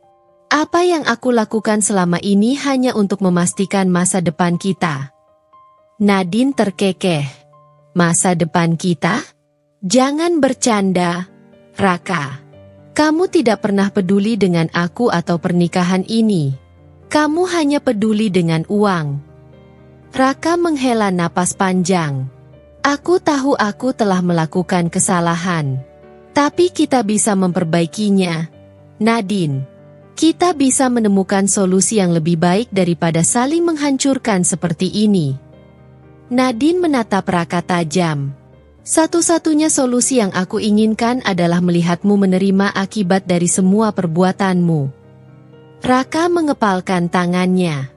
Apa yang aku lakukan selama ini hanya untuk memastikan masa depan kita. Nadine terkekeh. Masa depan kita? Jangan bercanda, Raka. Kamu tidak pernah peduli dengan aku atau pernikahan ini. Kamu hanya peduli dengan uang. Raka menghela napas panjang. Aku tahu aku telah melakukan kesalahan. Tapi kita bisa memperbaikinya, Nadine. Kita bisa menemukan solusi yang lebih baik daripada saling menghancurkan seperti ini. Nadine menatap Raka tajam. Satu-satunya solusi yang aku inginkan adalah melihatmu menerima akibat dari semua perbuatanmu. Raka mengepalkan tangannya.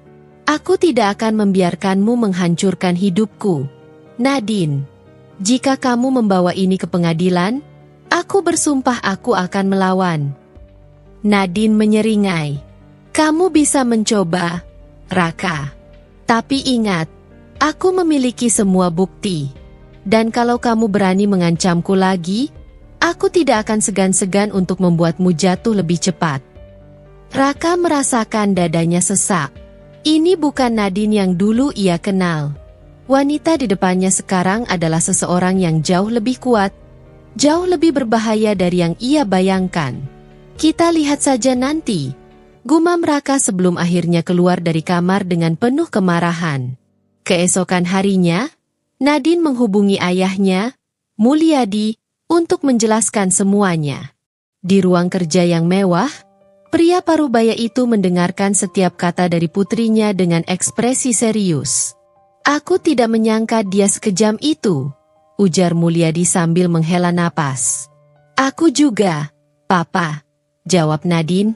Aku tidak akan membiarkanmu menghancurkan hidupku, Nadine. Jika kamu membawa ini ke pengadilan, aku bersumpah aku akan melawan. Nadine menyeringai. Kamu bisa mencoba, Raka. Tapi ingat, aku memiliki semua bukti. Dan kalau kamu berani mengancamku lagi, aku tidak akan segan-segan untuk membuatmu jatuh lebih cepat. Raka merasakan dadanya sesak. Ini bukan Nadine yang dulu ia kenal. Wanita di depannya sekarang adalah seseorang yang jauh lebih kuat, jauh lebih berbahaya dari yang ia bayangkan. Kita lihat saja nanti, gumam Raka sebelum akhirnya keluar dari kamar dengan penuh kemarahan. Keesokan harinya, Nadine menghubungi ayahnya, Mulyadi, untuk menjelaskan semuanya. Di ruang kerja yang mewah, pria parubaya itu mendengarkan setiap kata dari putrinya dengan ekspresi serius. "Aku tidak menyangka dia sekejam itu," ujar Mulyadi sambil menghela napas. "Aku juga, Papa," jawab Nadine.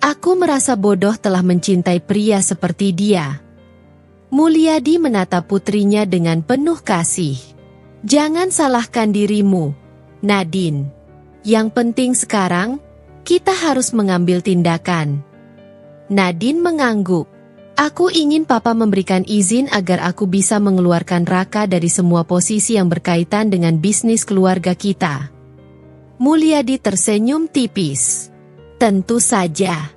"Aku merasa bodoh telah mencintai pria seperti dia." Mulyadi menatap putrinya dengan penuh kasih. "Jangan salahkan dirimu, Nadine. Yang penting sekarang, kita harus mengambil tindakan." Nadine mengangguk. "Aku ingin Papa memberikan izin agar aku bisa mengeluarkan Raka dari semua posisi yang berkaitan dengan bisnis keluarga kita." Mulyadi tersenyum tipis. "Tentu saja.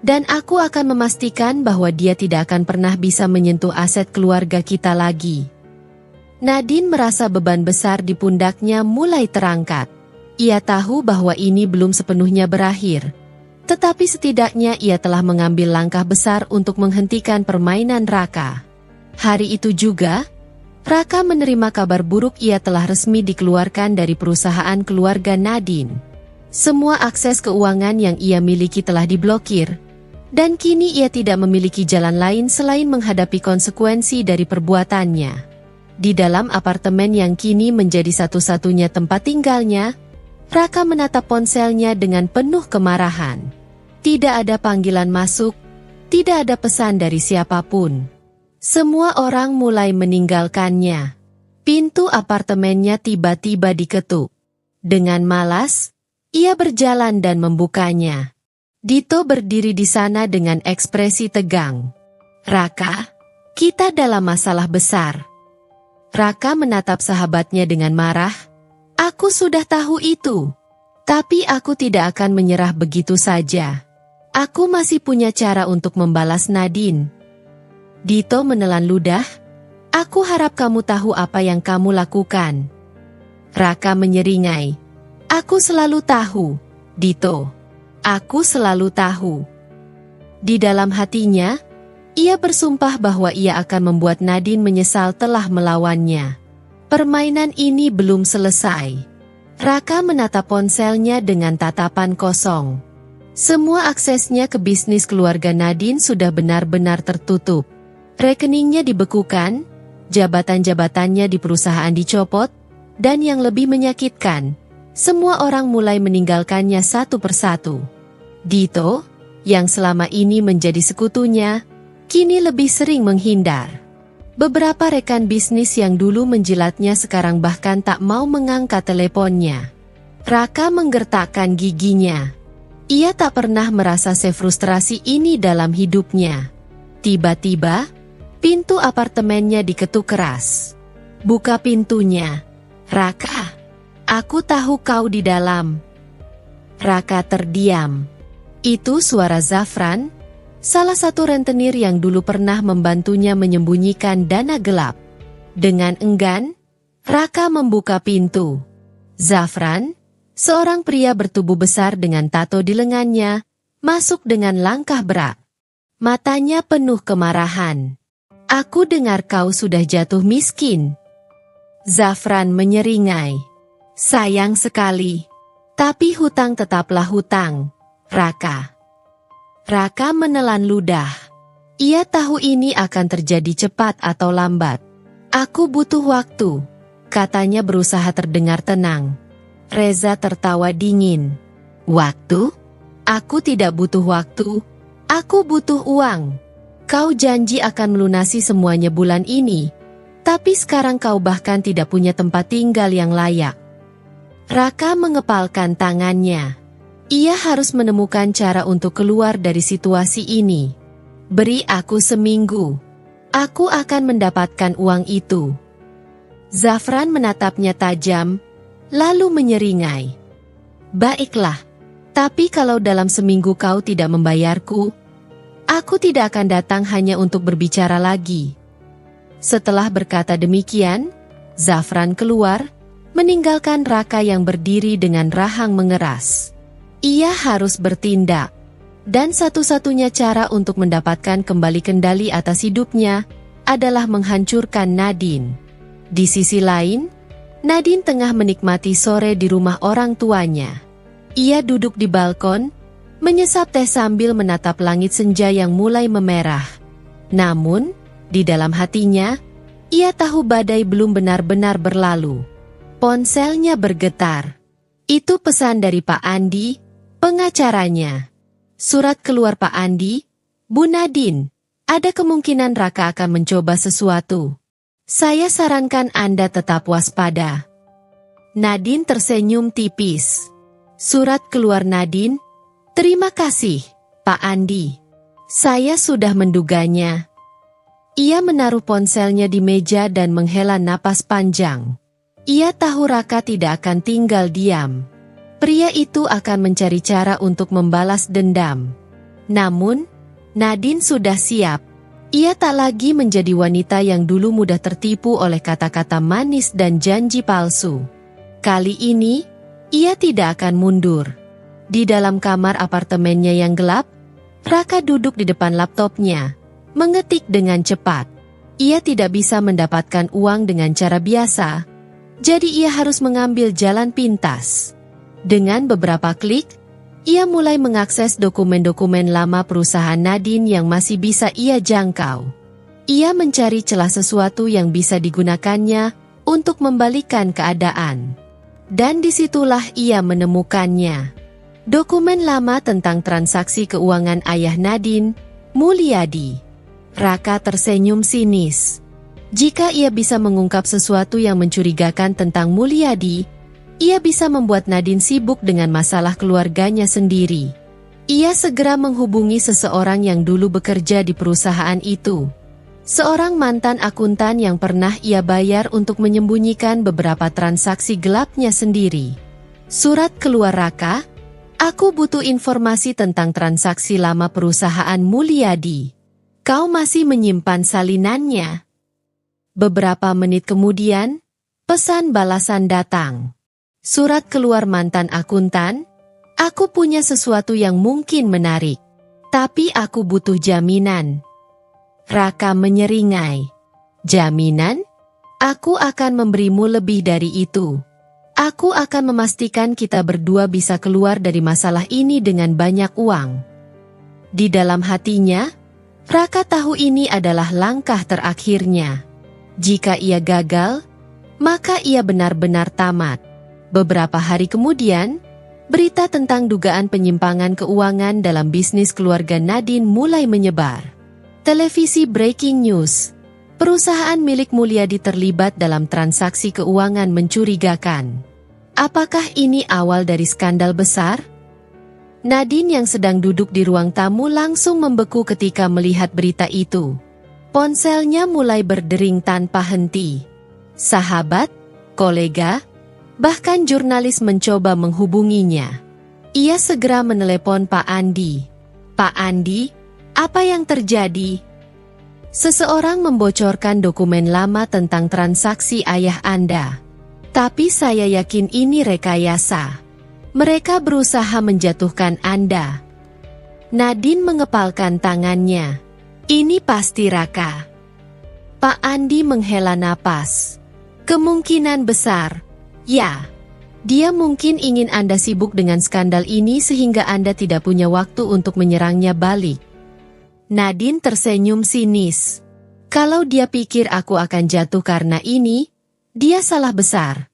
Dan aku akan memastikan bahwa dia tidak akan pernah bisa menyentuh aset keluarga kita lagi." Nadine merasa beban besar di pundaknya mulai terangkat. Ia tahu bahwa ini belum sepenuhnya berakhir. Tetapi setidaknya ia telah mengambil langkah besar untuk menghentikan permainan Raka. Hari itu juga, Raka menerima kabar buruk ia telah resmi dikeluarkan dari perusahaan keluarga Nadine. Semua akses keuangan yang ia miliki telah diblokir, dan kini ia tidak memiliki jalan lain selain menghadapi konsekuensi dari perbuatannya. Di dalam apartemen yang kini menjadi satu-satunya tempat tinggalnya, Raka menatap ponselnya dengan penuh kemarahan. Tidak ada panggilan masuk, tidak ada pesan dari siapapun. Semua orang mulai meninggalkannya. Pintu apartemennya tiba-tiba diketuk. Dengan malas, ia berjalan dan membukanya. Dito berdiri di sana dengan ekspresi tegang. "Raka, kita dalam masalah besar." Raka menatap sahabatnya dengan marah. "Aku sudah tahu itu. Tapi aku tidak akan menyerah begitu saja. Aku masih punya cara untuk membalas Nadine." Dito menelan ludah. "Aku harap kamu tahu apa yang kamu lakukan." Raka menyeringai. "Aku selalu tahu, Dito. Aku selalu tahu." Di dalam hatinya, ia bersumpah bahwa ia akan membuat Nadine menyesal telah melawannya. Permainan ini belum selesai. Raka menatap ponselnya dengan tatapan kosong. Semua aksesnya ke bisnis keluarga Nadine sudah benar-benar tertutup. Rekeningnya dibekukan, jabatan-jabatannya di perusahaan dicopot, dan yang lebih menyakitkan, semua orang mulai meninggalkannya satu persatu. Dito, yang selama ini menjadi sekutunya, kini lebih sering menghindar. Beberapa rekan bisnis yang dulu menjilatnya sekarang bahkan tak mau mengangkat teleponnya. Raka menggertakkan giginya. Ia tak pernah merasa sefrustrasi ini dalam hidupnya. Tiba-tiba, pintu apartemennya diketuk keras. "Buka pintunya, Raka. Aku tahu kau di dalam." Raka terdiam. Itu suara Zafran, salah satu rentenir yang dulu pernah membantunya menyembunyikan dana gelap. Dengan enggan, Raka membuka pintu. Zafran, seorang pria bertubuh besar dengan tato di lengannya, masuk dengan langkah berat. Matanya penuh kemarahan. "Aku dengar kau sudah jatuh miskin." Zafran menyeringai. "Sayang sekali. Tapi hutang tetaplah hutang, Raka." Raka menelan ludah. Ia tahu ini akan terjadi cepat atau lambat. "Aku butuh waktu," katanya berusaha terdengar tenang. Reza tertawa dingin. "Waktu? Aku tidak butuh waktu. Aku butuh uang. Kau janji akan melunasi semuanya bulan ini, tapi sekarang kau bahkan tidak punya tempat tinggal yang layak." Raka mengepalkan tangannya. Ia harus menemukan cara untuk keluar dari situasi ini. "Beri aku seminggu. Aku akan mendapatkan uang itu." Zafran menatapnya tajam, lalu menyeringai. "Baiklah, tapi kalau dalam seminggu kau tidak membayarku, Aku tidak akan datang hanya untuk berbicara lagi. Setelah berkata demikian, Zafran keluar, meninggalkan Raka yang berdiri dengan rahang mengeras. Ia harus bertindak. Dan satu-satunya cara untuk mendapatkan kembali kendali atas hidupnya adalah menghancurkan Nadine. Di sisi lain, Nadine tengah menikmati sore di rumah orang tuanya. Ia duduk di balkon, menyesap teh sambil menatap langit senja yang mulai memerah. Namun, di dalam hatinya, ia tahu badai belum benar-benar berlalu. Ponselnya bergetar. Itu pesan dari Pak Andi, pengacaranya. Surat keluar Pak Andi, Bu Nadine, ada kemungkinan Raka akan mencoba sesuatu. Saya sarankan Anda tetap waspada. Nadine tersenyum tipis. Surat keluar Nadine, terima kasih, Pak Andi. Saya sudah menduganya. Ia menaruh ponselnya di meja dan menghela napas panjang. Ia tahu Raka tidak akan tinggal diam. Pria itu akan mencari cara untuk membalas dendam. Namun, Nadine sudah siap. Ia tak lagi menjadi wanita yang dulu mudah tertipu oleh kata-kata manis dan janji palsu. Kali ini, ia tidak akan mundur. Di dalam kamar apartemennya yang gelap, Raka duduk di depan laptopnya, mengetik dengan cepat. Ia tidak bisa mendapatkan uang dengan cara biasa, jadi ia harus mengambil jalan pintas. Dengan beberapa klik, ia mulai mengakses dokumen-dokumen lama perusahaan Nadine yang masih bisa ia jangkau. Ia mencari celah sesuatu yang bisa digunakannya untuk membalikan keadaan. Dan disitulah ia menemukannya. Dokumen lama tentang transaksi keuangan ayah Nadine, Mulyadi. Raka tersenyum sinis. Jika ia bisa mengungkap sesuatu yang mencurigakan tentang Mulyadi, ia bisa membuat Nadine sibuk dengan masalah keluarganya sendiri. Ia segera menghubungi seseorang yang dulu bekerja di perusahaan itu. Seorang mantan akuntan yang pernah ia bayar untuk menyembunyikan beberapa transaksi gelapnya sendiri. Surat keluar Raka, aku butuh informasi tentang transaksi lama perusahaan Mulyadi. Kau masih menyimpan salinannya? Beberapa menit kemudian, pesan balasan datang. Surat keluar mantan akuntan, aku punya sesuatu yang mungkin menarik, tapi aku butuh jaminan. Raka menyeringai. Jaminan? Aku akan memberimu lebih dari itu. Aku akan memastikan kita berdua bisa keluar dari masalah ini dengan banyak uang. Di dalam hatinya, Raka tahu ini adalah langkah terakhirnya. Jika ia gagal, maka ia benar-benar tamat. Beberapa hari kemudian, berita tentang dugaan penyimpangan keuangan dalam bisnis keluarga Nadine mulai menyebar. Televisi breaking news. Perusahaan milik Mulyadi terlibat dalam transaksi keuangan mencurigakan. Apakah ini awal dari skandal besar? Nadine yang sedang duduk di ruang tamu langsung membeku ketika melihat berita itu. Ponselnya mulai berdering tanpa henti. Sahabat, kolega, bahkan jurnalis mencoba menghubunginya. Ia segera menelepon Pak Andi. Pak Andi, apa yang terjadi? Seseorang membocorkan dokumen lama tentang transaksi ayah Anda. Tapi saya yakin ini rekayasa. Mereka berusaha menjatuhkan Anda. Nadine mengepalkan tangannya. Ini pasti Raka. Pak Andi menghela napas. Kemungkinan besar. Ya, dia mungkin ingin Anda sibuk dengan skandal ini sehingga Anda tidak punya waktu untuk menyerangnya balik. Nadine tersenyum sinis. Kalau dia pikir aku akan jatuh karena ini, dia salah besar.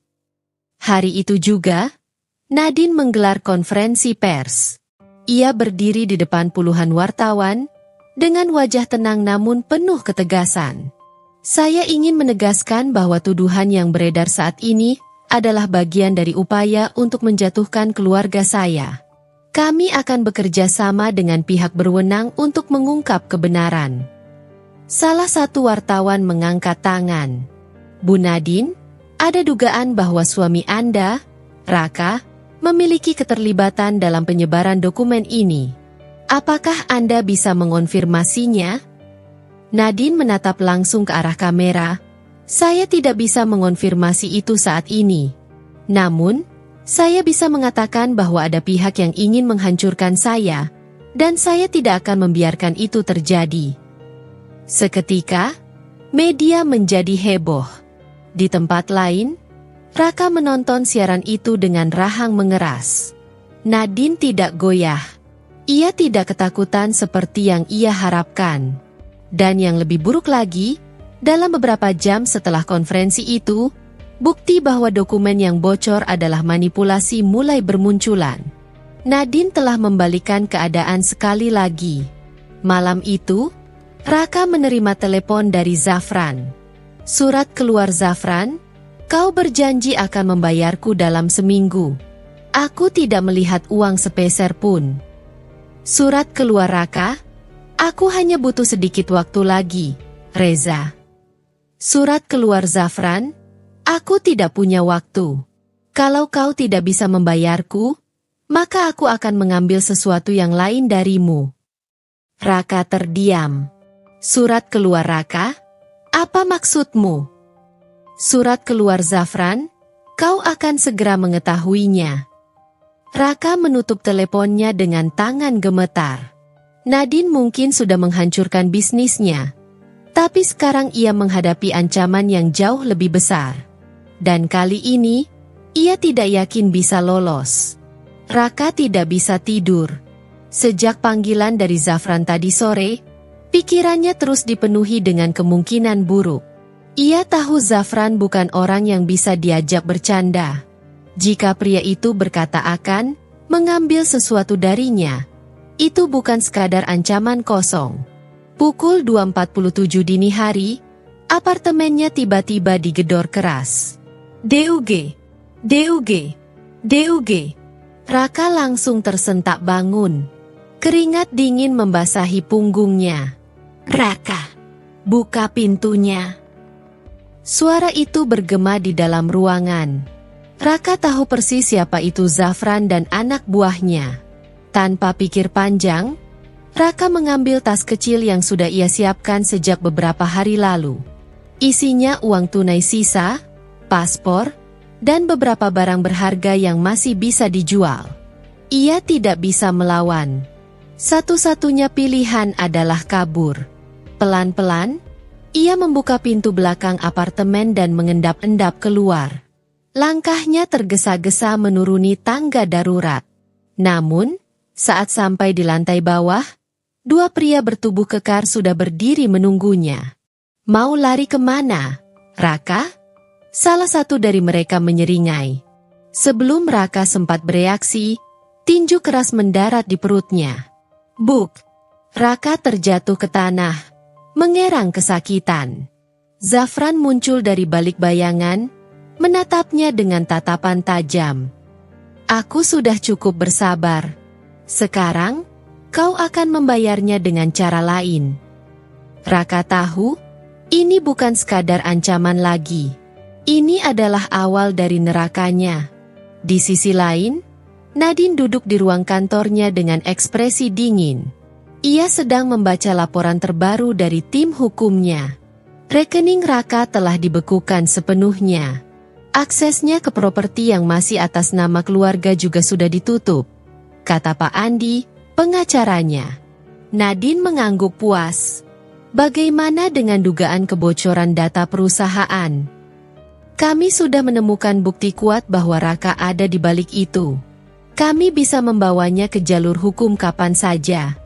Hari itu juga, Nadine menggelar konferensi pers. Ia berdiri di depan puluhan wartawan, dengan wajah tenang namun penuh ketegasan. Saya ingin menegaskan bahwa tuduhan yang beredar saat ini adalah bagian dari upaya untuk menjatuhkan keluarga saya. Kami akan bekerja sama dengan pihak berwenang untuk mengungkap kebenaran. Salah satu wartawan mengangkat tangan. Bu Nadine, ada dugaan bahwa suami Anda, Raka, memiliki keterlibatan dalam penyebaran dokumen ini. Apakah Anda bisa mengonfirmasinya? Nadine menatap langsung ke arah kamera. Saya tidak bisa mengonfirmasi itu saat ini. Namun, saya bisa mengatakan bahwa ada pihak yang ingin menghancurkan saya, dan saya tidak akan membiarkan itu terjadi. Seketika, media menjadi heboh. Di tempat lain, Raka menonton siaran itu dengan rahang mengeras. Nadine tidak goyah. Ia tidak ketakutan seperti yang ia harapkan. Dan yang lebih buruk lagi, dalam beberapa jam setelah konferensi itu, bukti bahwa dokumen yang bocor adalah manipulasi mulai bermunculan. Nadine telah membalikan keadaan sekali lagi. Malam itu, Raka menerima telepon dari Zafran. Surat keluar Zafran, kau berjanji akan membayarku dalam seminggu. Aku tidak melihat uang sepeser pun. Surat keluar Raka, aku hanya butuh sedikit waktu lagi, Reza. Surat keluar Zafran, aku tidak punya waktu. Kalau kau tidak bisa membayarku, maka aku akan mengambil sesuatu yang lain darimu. Raka terdiam. Surat keluar Raka, apa maksudmu? Surat keluar Zafran, kau akan segera mengetahuinya. Raka menutup teleponnya dengan tangan gemetar. Nadine mungkin sudah menghancurkan bisnisnya. Tapi sekarang ia menghadapi ancaman yang jauh lebih besar. Dan kali ini, ia tidak yakin bisa lolos. Raka tidak bisa tidur. Sejak panggilan dari Zafran tadi sore, pikirannya terus dipenuhi dengan kemungkinan buruk. Ia tahu Zafran bukan orang yang bisa diajak bercanda. Jika pria itu berkata akan mengambil sesuatu darinya, itu bukan sekadar ancaman kosong. Pukul 2.47 dini hari, apartemennya tiba-tiba digedor keras. DUG, DUG, DUG. Raka langsung tersentak bangun. Keringat dingin membasahi punggungnya. Raka, buka pintunya. Suara itu bergema di dalam ruangan. Raka tahu persis siapa itu Zafran dan anak buahnya. Tanpa pikir panjang, Raka mengambil tas kecil yang sudah ia siapkan sejak beberapa hari lalu. Isinya uang tunai sisa, paspor, dan beberapa barang berharga yang masih bisa dijual. Ia tidak bisa melawan. Satu-satunya pilihan adalah kabur. Pelan-pelan, ia membuka pintu belakang apartemen dan mengendap-endap keluar. Langkahnya tergesa-gesa menuruni tangga darurat. Namun, saat sampai di lantai bawah, dua pria bertubuh kekar sudah berdiri menunggunya. Mau lari kemana, Raka? Salah satu dari mereka menyeringai. Sebelum Raka sempat bereaksi, tinju keras mendarat di perutnya. Buk! Raka terjatuh ke tanah, mengerang kesakitan. Zafran muncul dari balik bayangan, menatapnya dengan tatapan tajam. Aku sudah cukup bersabar. Sekarang, kau akan membayarnya dengan cara lain. Raka tahu, ini bukan sekadar ancaman lagi. Ini adalah awal dari nerakanya. Di sisi lain, Nadine duduk di ruang kantornya dengan ekspresi dingin. Ia sedang membaca laporan terbaru dari tim hukumnya. Rekening Raka telah dibekukan sepenuhnya. Aksesnya ke properti yang masih atas nama keluarga juga sudah ditutup, kata Pak Andi, pengacaranya. Nadine mengangguk puas. Bagaimana dengan dugaan kebocoran data perusahaan? Kami sudah menemukan bukti kuat bahwa Raka ada di balik itu. Kami bisa membawanya ke jalur hukum kapan saja.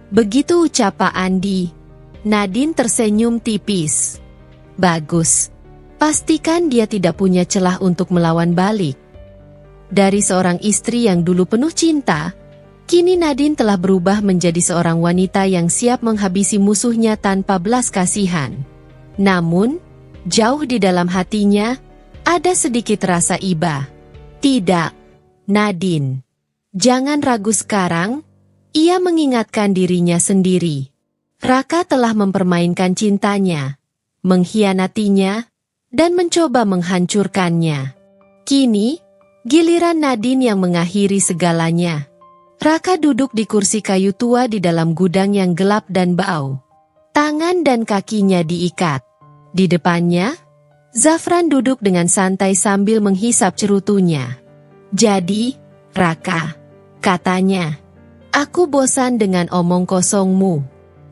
Begitu ucap Pak Andi. Nadine tersenyum tipis. Bagus. Pastikan dia tidak punya celah untuk melawan balik. Dari seorang istri yang dulu penuh cinta, kini Nadine telah berubah menjadi seorang wanita yang siap menghabisi musuhnya tanpa belas kasihan. Namun, jauh di dalam hatinya, ada sedikit rasa iba. Tidak, Nadine. Jangan ragu sekarang, ia mengingatkan dirinya sendiri. Raka telah mempermainkan cintanya, mengkhianatinya, dan mencoba menghancurkannya. Kini, giliran Nadine yang mengakhiri segalanya. Raka duduk di kursi kayu tua di dalam gudang yang gelap dan bau. Tangan dan kakinya diikat. Di depannya, Zafran duduk dengan santai sambil menghisap cerutunya. "Jadi, Raka," katanya, "aku bosan dengan omong kosongmu.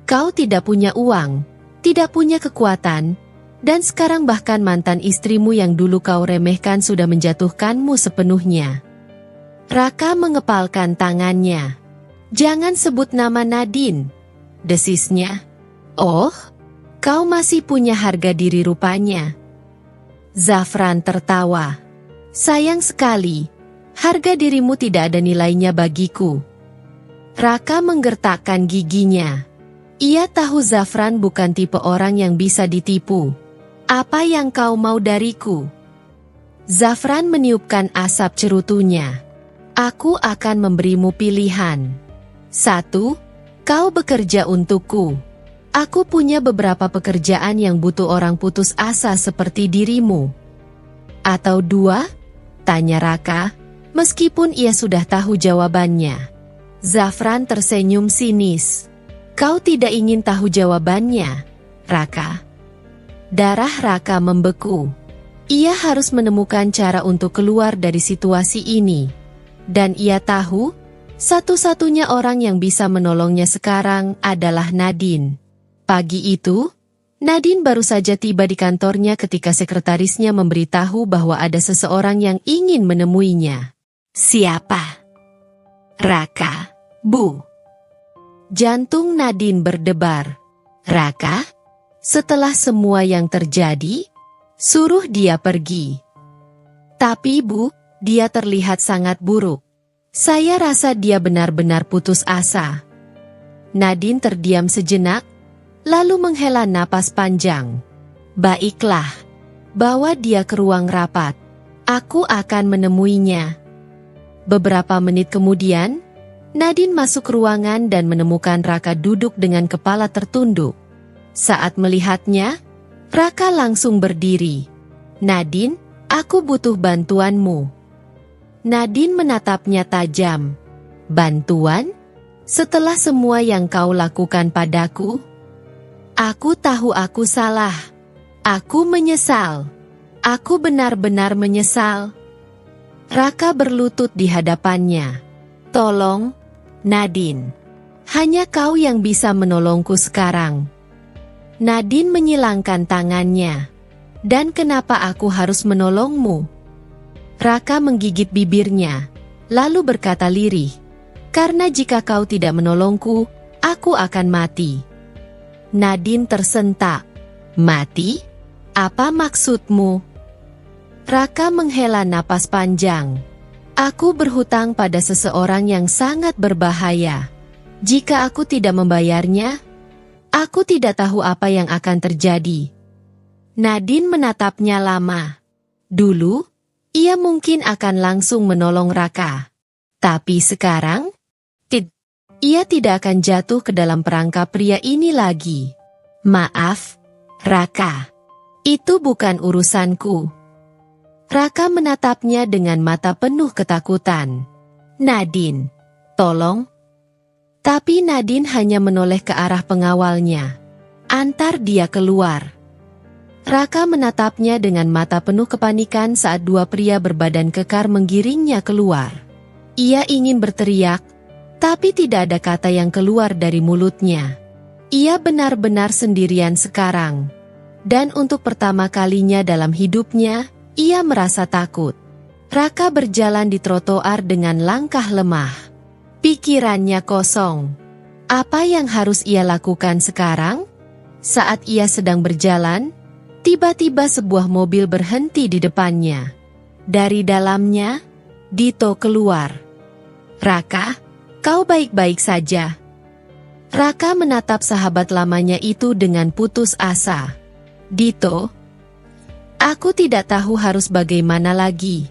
Kau tidak punya uang, tidak punya kekuatan, dan sekarang bahkan mantan istrimu yang dulu kau remehkan sudah menjatuhkanmu sepenuhnya." Raka mengepalkan tangannya. "Jangan sebut nama Nadine," desisnya. "Oh, kau masih punya harga diri rupanya." Zafran tertawa. "Sayang sekali, harga dirimu tidak ada nilainya bagiku." Raka menggertakkan giginya. Ia tahu Zafran bukan tipe orang yang bisa ditipu. "Apa yang kau mau dariku?" Zafran meniupkan asap cerutunya. "Aku akan memberimu pilihan. 1. Kau bekerja untukku. Aku punya beberapa pekerjaan yang butuh orang putus asa seperti dirimu." "Atau 2? Tanya Raka, meskipun ia sudah tahu jawabannya. Zafran tersenyum sinis. "Kau tidak ingin tahu jawabannya, Raka." Darah Raka membeku. Ia harus menemukan cara untuk keluar dari situasi ini. Dan ia tahu, satu-satunya orang yang bisa menolongnya sekarang adalah Nadine. Pagi itu, Nadine baru saja tiba di kantornya ketika sekretarisnya memberitahu bahwa ada seseorang yang ingin menemuinya. "Siapa?" "Raka, Bu." Jantung Nadine berdebar. "Raka? Setelah semua yang terjadi, suruh dia pergi." "Tapi Bu, dia terlihat sangat buruk. Saya rasa dia benar-benar putus asa." Nadine terdiam sejenak, lalu menghela napas panjang. "Baiklah, bawa dia ke ruang rapat. Aku akan menemuinya." Beberapa menit kemudian, Nadine masuk ruangan dan menemukan Raka duduk dengan kepala tertunduk. Saat melihatnya, Raka langsung berdiri. "Nadine, aku butuh bantuanmu." Nadine menatapnya tajam. "Bantuan? Setelah semua yang kau lakukan padaku?" "Aku tahu aku salah. Aku menyesal. Aku benar-benar menyesal." Raka berlutut di hadapannya. "Tolong, Nadine. Hanya kau yang bisa menolongku sekarang." Nadine menyilangkan tangannya. "Dan kenapa aku harus menolongmu?" Raka menggigit bibirnya, lalu berkata lirih, "Karena jika kau tidak menolongku, aku akan mati." Nadine tersentak. "Mati? Apa maksudmu?" Raka menghela napas panjang. "Aku berhutang pada seseorang yang sangat berbahaya. Jika aku tidak membayarnya, aku tidak tahu apa yang akan terjadi." Nadine menatapnya lama. Dulu, ia mungkin akan langsung menolong Raka. Tapi sekarang, ia tidak akan jatuh ke dalam perangkap pria ini lagi. "Maaf, Raka. Itu bukan urusanku." Raka menatapnya dengan mata penuh ketakutan. "Nadine, tolong." Tapi Nadine hanya menoleh ke arah pengawalnya. "Antar dia keluar." Raka menatapnya dengan mata penuh kepanikan saat dua pria berbadan kekar menggiringnya keluar. Ia ingin berteriak, tapi tidak ada kata yang keluar dari mulutnya. Ia benar-benar sendirian sekarang. Dan untuk pertama kalinya dalam hidupnya, ia merasa takut. Raka berjalan di trotoar dengan langkah lemah. Pikirannya kosong. Apa yang harus ia lakukan sekarang? Saat ia sedang berjalan, tiba-tiba sebuah mobil berhenti di depannya. Dari dalamnya, Dito keluar. "Raka, kau baik-baik saja?" Raka menatap sahabat lamanya itu dengan putus asa. "Dito, aku tidak tahu harus bagaimana lagi.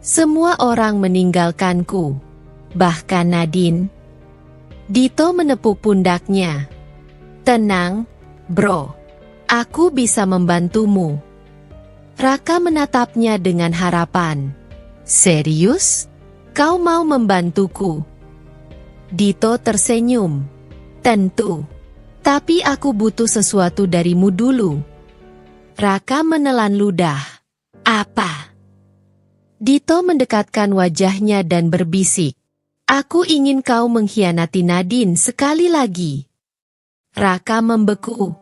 Semua orang meninggalkanku. Bahkan Nadine." Dito menepuk pundaknya. "Tenang, bro. Aku bisa membantumu." Raka menatapnya dengan harapan. "Serius? Kau mau membantuku?" Dito tersenyum. Tentu. Tapi aku butuh sesuatu darimu dulu. Raka menelan ludah. Apa? Dito mendekatkan wajahnya dan berbisik. Aku ingin kau mengkhianati Nadine sekali lagi. Raka membeku.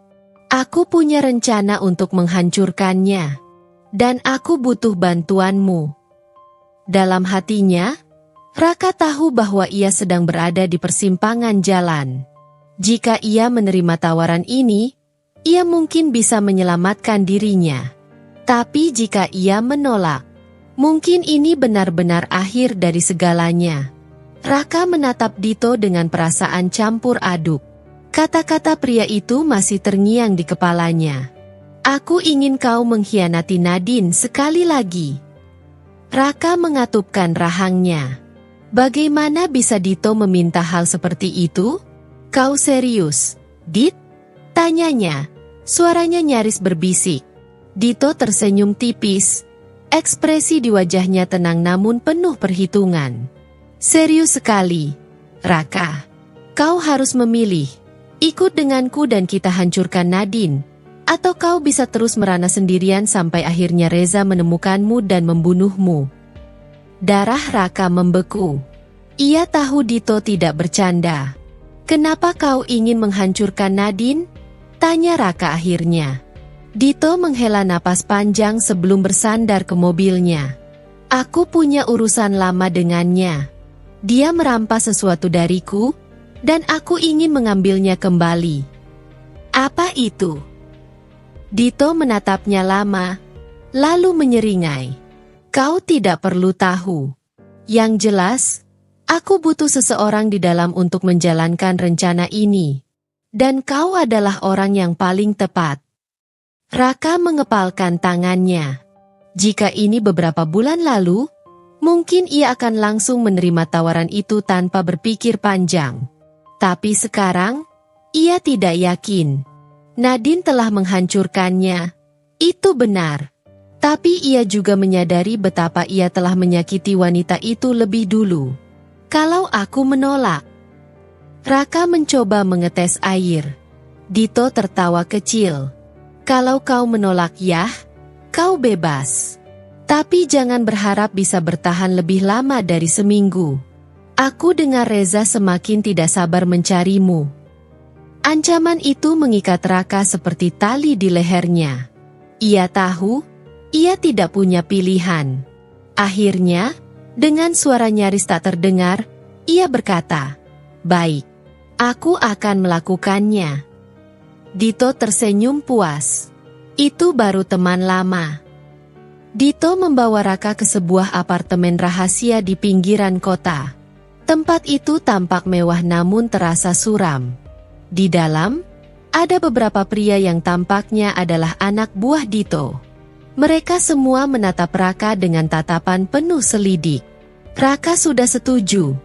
Aku punya rencana untuk menghancurkannya. Dan aku butuh bantuanmu. Dalam hatinya, Raka tahu bahwa ia sedang berada di persimpangan jalan. Jika ia menerima tawaran ini, ia mungkin bisa menyelamatkan dirinya. Tapi jika ia menolak, mungkin ini benar-benar akhir dari segalanya. Raka menatap Dito dengan perasaan campur aduk. Kata-kata pria itu masih terngiang di kepalanya. Aku ingin kau mengkhianati Nadine sekali lagi. Raka mengatupkan rahangnya. Bagaimana bisa Dito meminta hal seperti itu? Kau serius, Dit? Tanyanya. Suaranya nyaris berbisik. Dito tersenyum tipis. Ekspresi di wajahnya tenang namun penuh perhitungan. Serius sekali, Raka. Kau harus memilih. Ikut denganku dan kita hancurkan Nadine. Atau kau bisa terus merana sendirian sampai akhirnya Reza menemukanmu dan membunuhmu. Darah Raka membeku. Ia tahu Dito tidak bercanda. Kenapa kau ingin menghancurkan Nadine? Tanya Raka akhirnya. Dito menghela napas panjang sebelum bersandar ke mobilnya. Aku punya urusan lama dengannya. Dia merampas sesuatu dariku, dan aku ingin mengambilnya kembali. Apa itu? Dito menatapnya lama, lalu menyeringai. Kau tidak perlu tahu. Yang jelas, aku butuh seseorang di dalam untuk menjalankan rencana ini. Dan kau adalah orang yang paling tepat. Raka mengepalkan tangannya. Jika ini beberapa bulan lalu, mungkin ia akan langsung menerima tawaran itu tanpa berpikir panjang. Tapi sekarang, ia tidak yakin. Nadine telah menghancurkannya. Itu benar. Tapi ia juga menyadari betapa ia telah menyakiti wanita itu lebih dulu. Kalau aku menolak. Raka mencoba mengetes air. Dito tertawa kecil. Kalau kau menolak ya, kau bebas. Tapi jangan berharap bisa bertahan lebih lama dari seminggu. Aku dengar Reza semakin tidak sabar mencarimu. Ancaman itu mengikat Raka seperti tali di lehernya. Ia tahu, ia tidak punya pilihan. Akhirnya, dengan suara nyaris tak terdengar, ia berkata, "Baik, aku akan melakukannya." Dito tersenyum puas. Itu baru teman lama. Dito membawa Raka ke sebuah apartemen rahasia di pinggiran kota. Tempat itu tampak mewah namun terasa suram. Di dalam, ada beberapa pria yang tampaknya adalah anak buah Dito. Mereka semua menatap Raka dengan tatapan penuh selidik. Raka sudah setuju,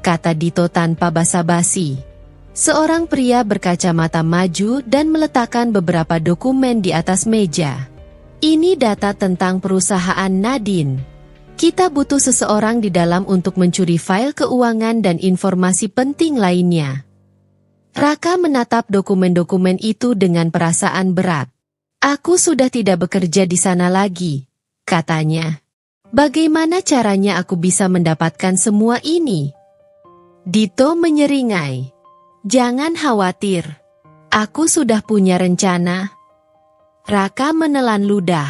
kata Dito tanpa basa-basi. Seorang pria berkacamata maju dan meletakkan beberapa dokumen di atas meja. Ini data tentang perusahaan Nadine. Kita butuh seseorang di dalam untuk mencuri file keuangan dan informasi penting lainnya. Raka menatap dokumen-dokumen itu dengan perasaan berat. Aku sudah tidak bekerja di sana lagi, katanya. Bagaimana caranya aku bisa mendapatkan semua ini? Dito menyeringai. Jangan khawatir. Aku sudah punya rencana. Raka menelan ludah.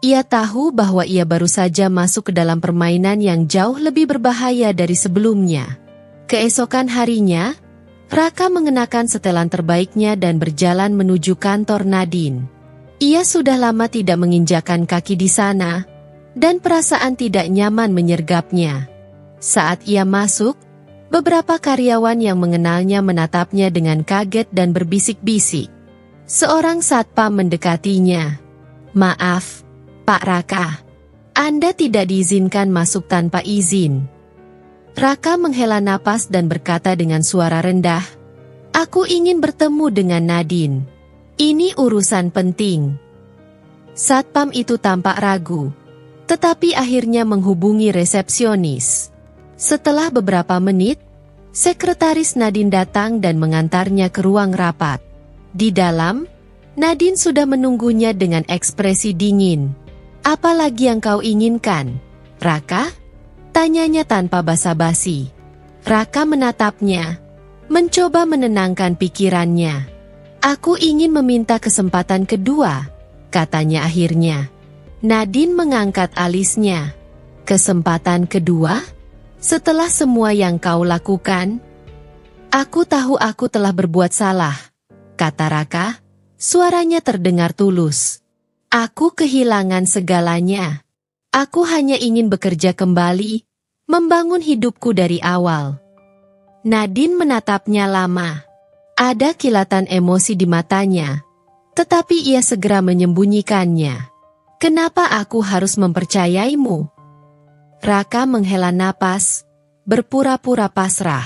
Ia tahu bahwa ia baru saja masuk ke dalam permainan yang jauh lebih berbahaya dari sebelumnya. Keesokan harinya, Raka mengenakan setelan terbaiknya dan berjalan menuju kantor Nadine. Ia sudah lama tidak menginjakan kaki di sana, dan perasaan tidak nyaman menyergapnya. Saat ia masuk, beberapa karyawan yang mengenalnya menatapnya dengan kaget dan berbisik-bisik. Seorang satpam mendekatinya. Maaf, Pak Raka. Anda tidak diizinkan masuk tanpa izin. Raka menghela napas dan berkata dengan suara rendah, "Aku ingin bertemu dengan Nadine. Ini urusan penting." Satpam itu tampak ragu, tetapi akhirnya menghubungi resepsionis. Setelah beberapa menit, Sekretaris Nadine datang dan mengantarnya ke ruang rapat. Di dalam, Nadine sudah menunggunya dengan ekspresi dingin. "Apa lagi yang kau inginkan, Raka?" tanyanya tanpa basa-basi. Raka menatapnya, mencoba menenangkan pikirannya. "Aku ingin meminta kesempatan kedua," katanya akhirnya. Nadine mengangkat alisnya. "Kesempatan kedua? Setelah semua yang kau lakukan?" "Aku tahu aku telah berbuat salah," kata Raka. Suaranya terdengar tulus. "Aku kehilangan segalanya. Aku hanya ingin bekerja kembali, membangun hidupku dari awal." Nadine menatapnya lama. Ada kilatan emosi di matanya, tetapi ia segera menyembunyikannya. "Kenapa aku harus mempercayaimu?" Raka menghela napas, berpura-pura pasrah.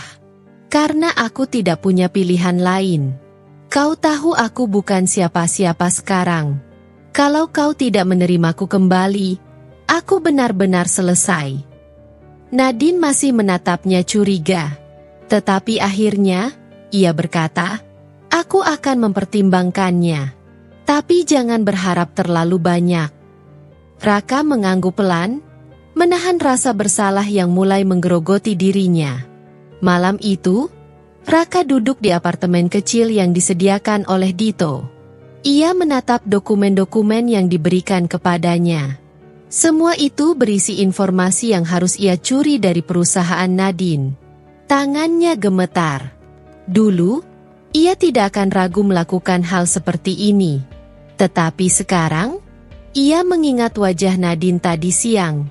"Karena aku tidak punya pilihan lain. Kau tahu aku bukan siapa-siapa sekarang. Kalau kau tidak menerimaku kembali, aku benar-benar selesai." Nadine masih menatapnya curiga. Tetapi akhirnya, ia berkata, "Aku akan mempertimbangkannya. Tapi jangan berharap terlalu banyak." Raka mengangguk pelan, menahan rasa bersalah yang mulai menggerogoti dirinya. Malam itu, Raka duduk di apartemen kecil yang disediakan oleh Dito. Ia menatap dokumen-dokumen yang diberikan kepadanya. Semua itu berisi informasi yang harus ia curi dari perusahaan Nadine. Tangannya gemetar. Dulu, ia tidak akan ragu melakukan hal seperti ini. Tetapi sekarang, ia mengingat wajah Nadine tadi siang.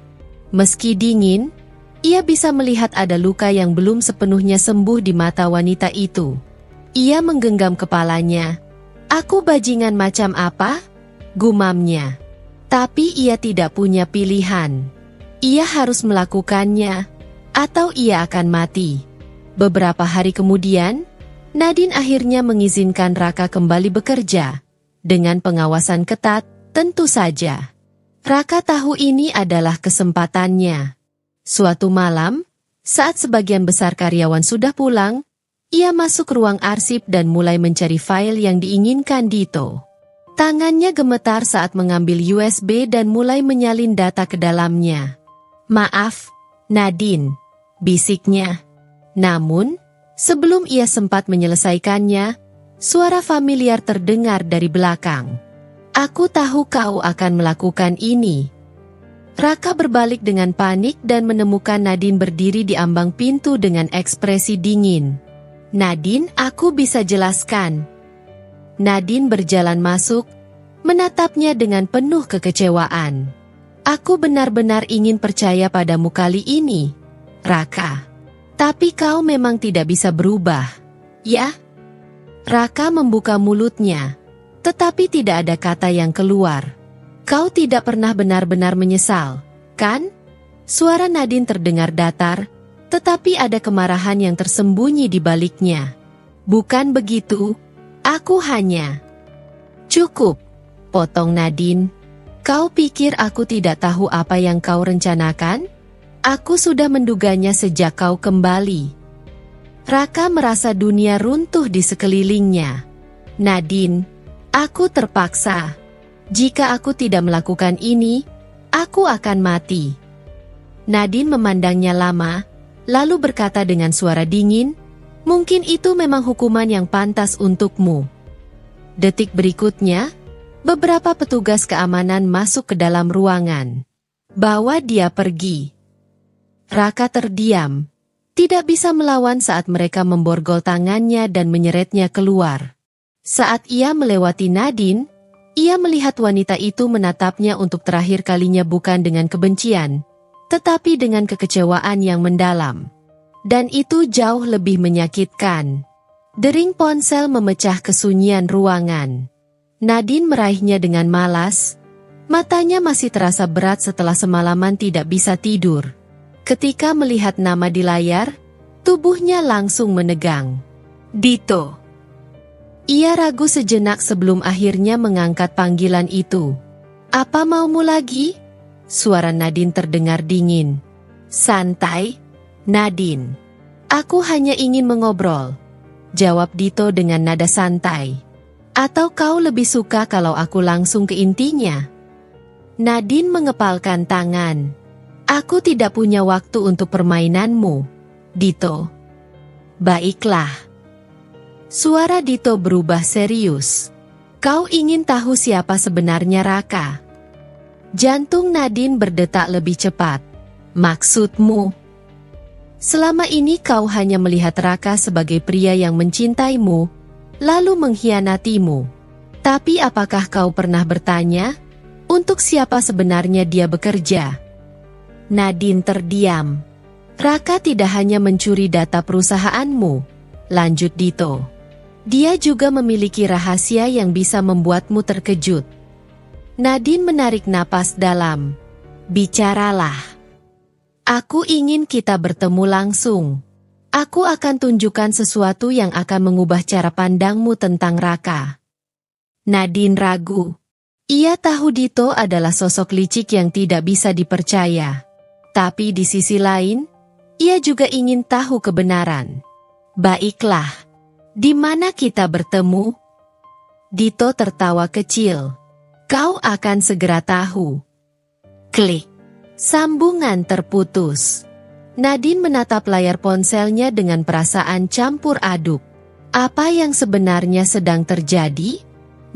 Meski dingin, ia bisa melihat ada luka yang belum sepenuhnya sembuh di mata wanita itu. Ia menggenggam kepalanya. "Aku bajingan macam apa?" gumamnya. Tapi ia tidak punya pilihan. Ia harus melakukannya, atau ia akan mati. Beberapa hari kemudian, Nadine akhirnya mengizinkan Raka kembali bekerja. Dengan pengawasan ketat, tentu saja. Raka tahu ini adalah kesempatannya. Suatu malam, saat sebagian besar karyawan sudah pulang, ia masuk ruang arsip dan mulai mencari file yang diinginkan Dito. Tangannya gemetar saat mengambil USB dan mulai menyalin data ke dalamnya. "Maaf, Nadine," bisiknya. Namun, sebelum ia sempat menyelesaikannya, suara familiar terdengar dari belakang. "Aku tahu kau akan melakukan ini." Raka berbalik dengan panik dan menemukan Nadine berdiri di ambang pintu dengan ekspresi dingin. "Nadine, aku bisa jelaskan." Nadine berjalan masuk, menatapnya dengan penuh kekecewaan. "Aku benar-benar ingin percaya padamu kali ini, Raka. Tapi kau memang tidak bisa berubah, ya?" Raka membuka mulutnya, tetapi tidak ada kata yang keluar. "Kau tidak pernah benar-benar menyesal, kan?" Suara Nadine terdengar datar, tetapi ada kemarahan yang tersembunyi di baliknya. "Bukan begitu, aku hanya..." "Cukup," potong Nadine. "Kau pikir aku tidak tahu apa yang kau rencanakan? Aku sudah menduganya sejak kau kembali." Raka merasa dunia runtuh di sekelilingnya. "Nadine, aku terpaksa. Jika aku tidak melakukan ini, aku akan mati." Nadine memandangnya lama, lalu berkata dengan suara dingin, "Mungkin itu memang hukuman yang pantas untukmu." Detik berikutnya, beberapa petugas keamanan masuk ke dalam ruangan. "Bawa dia pergi." Raka terdiam, tidak bisa melawan saat mereka memborgol tangannya dan menyeretnya keluar. Saat ia melewati Nadine, ia melihat wanita itu menatapnya untuk terakhir kalinya bukan dengan kebencian, tetapi dengan kekecewaan yang mendalam. Dan itu jauh lebih menyakitkan. Dering ponsel memecah kesunyian ruangan. Nadine meraihnya dengan malas. Matanya masih terasa berat setelah semalaman tidak bisa tidur. Ketika melihat nama di layar, tubuhnya langsung menegang. "Dito." Ia ragu sejenak sebelum akhirnya mengangkat panggilan itu. "Apa maumu lagi?" Suara Nadine terdengar dingin. "Santai, Nadine. Aku hanya ingin mengobrol, jawab Dito dengan nada santai. Atau kau lebih suka kalau aku langsung ke intinya? Nadine mengepalkan tangan. Aku tidak punya waktu untuk permainanmu, Dito. Baiklah. Suara Dito berubah serius. Kau ingin tahu siapa sebenarnya Raka? Jantung Nadine berdetak lebih cepat. Maksudmu? Selama ini kau hanya melihat Raka sebagai pria yang mencintaimu, lalu mengkhianatimu. Tapi apakah kau pernah bertanya, untuk siapa sebenarnya dia bekerja? Nadine terdiam. Raka tidak hanya mencuri data perusahaanmu, lanjut Dito. Dia juga memiliki rahasia yang bisa membuatmu terkejut. Nadine menarik napas dalam. Bicaralah. Aku ingin kita bertemu langsung. Aku akan tunjukkan sesuatu yang akan mengubah cara pandangmu tentang Raka. Nadine ragu. Ia tahu Dito adalah sosok licik yang tidak bisa dipercaya. Tapi di sisi lain, ia juga ingin tahu kebenaran. Baiklah. Di mana kita bertemu? Dito tertawa kecil. Kau akan segera tahu. Klik. Sambungan terputus. Nadine menatap layar ponselnya dengan perasaan campur aduk. Apa yang sebenarnya sedang terjadi?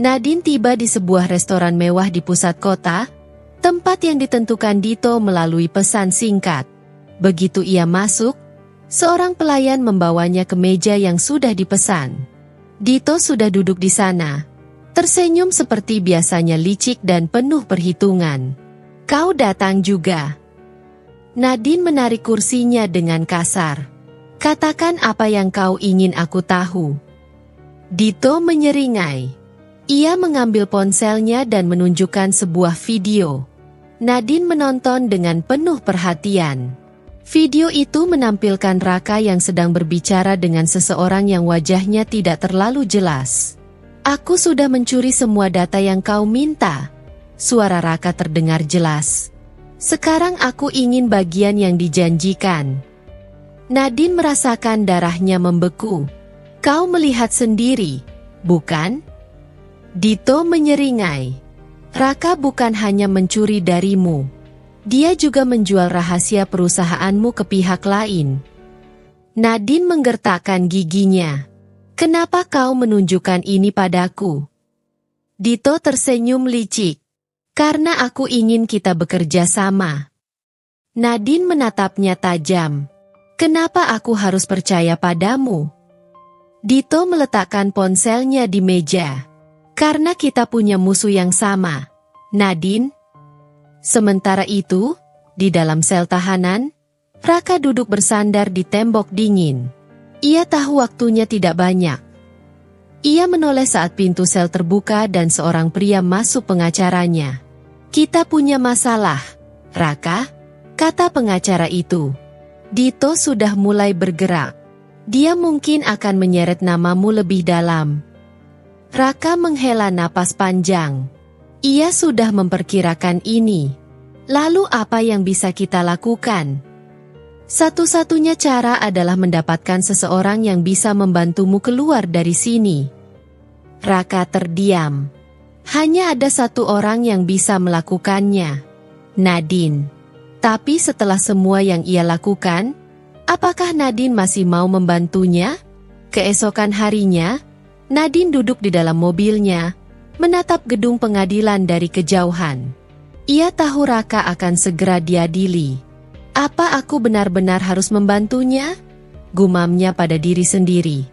Nadine tiba di sebuah restoran mewah di pusat kota, tempat yang ditentukan Dito melalui pesan singkat. Begitu ia masuk, seorang pelayan membawanya ke meja yang sudah dipesan. Dito sudah duduk di sana. Tersenyum seperti biasanya licik dan penuh perhitungan. Kau datang juga. Nadine menarik kursinya dengan kasar. Katakan apa yang kau ingin aku tahu. Dito menyeringai. Ia mengambil ponselnya dan menunjukkan sebuah video. Nadine menonton dengan penuh perhatian. Video itu menampilkan Raka yang sedang berbicara dengan seseorang yang wajahnya tidak terlalu jelas. Aku sudah mencuri semua data yang kau minta. Suara Raka terdengar jelas. Sekarang aku ingin bagian yang dijanjikan. Nadine merasakan darahnya membeku. Kau melihat sendiri, bukan? Dito menyeringai. Raka bukan hanya mencuri darimu. Dia juga menjual rahasia perusahaanmu ke pihak lain. Nadine menggertakkan giginya. Kenapa kau menunjukkan ini padaku? Dito tersenyum licik. Karena aku ingin kita bekerja sama. Nadine menatapnya tajam. Kenapa aku harus percaya padamu? Dito meletakkan ponselnya di meja. Karena kita punya musuh yang sama, Nadine. Sementara itu, di dalam sel tahanan, Raka duduk bersandar di tembok dingin. Ia tahu waktunya tidak banyak. Ia menoleh saat pintu sel terbuka dan seorang pria masuk pengacaranya. Kita punya masalah, Raka, kata pengacara itu. Dito sudah mulai bergerak. Dia mungkin akan menyeret namamu lebih dalam. Raka menghela napas panjang. Ia sudah memperkirakan ini. Lalu apa yang bisa kita lakukan? Satu-satunya cara adalah mendapatkan seseorang yang bisa membantumu keluar dari sini. Raka terdiam. Hanya ada satu orang yang bisa melakukannya. Nadine. Tapi setelah semua yang ia lakukan, apakah Nadine masih mau membantunya? Keesokan harinya, Nadine duduk di dalam mobilnya, menatap gedung pengadilan dari kejauhan. Ia tahu Raka akan segera diadili. Apa aku benar-benar harus membantunya? Gumamnya pada diri sendiri.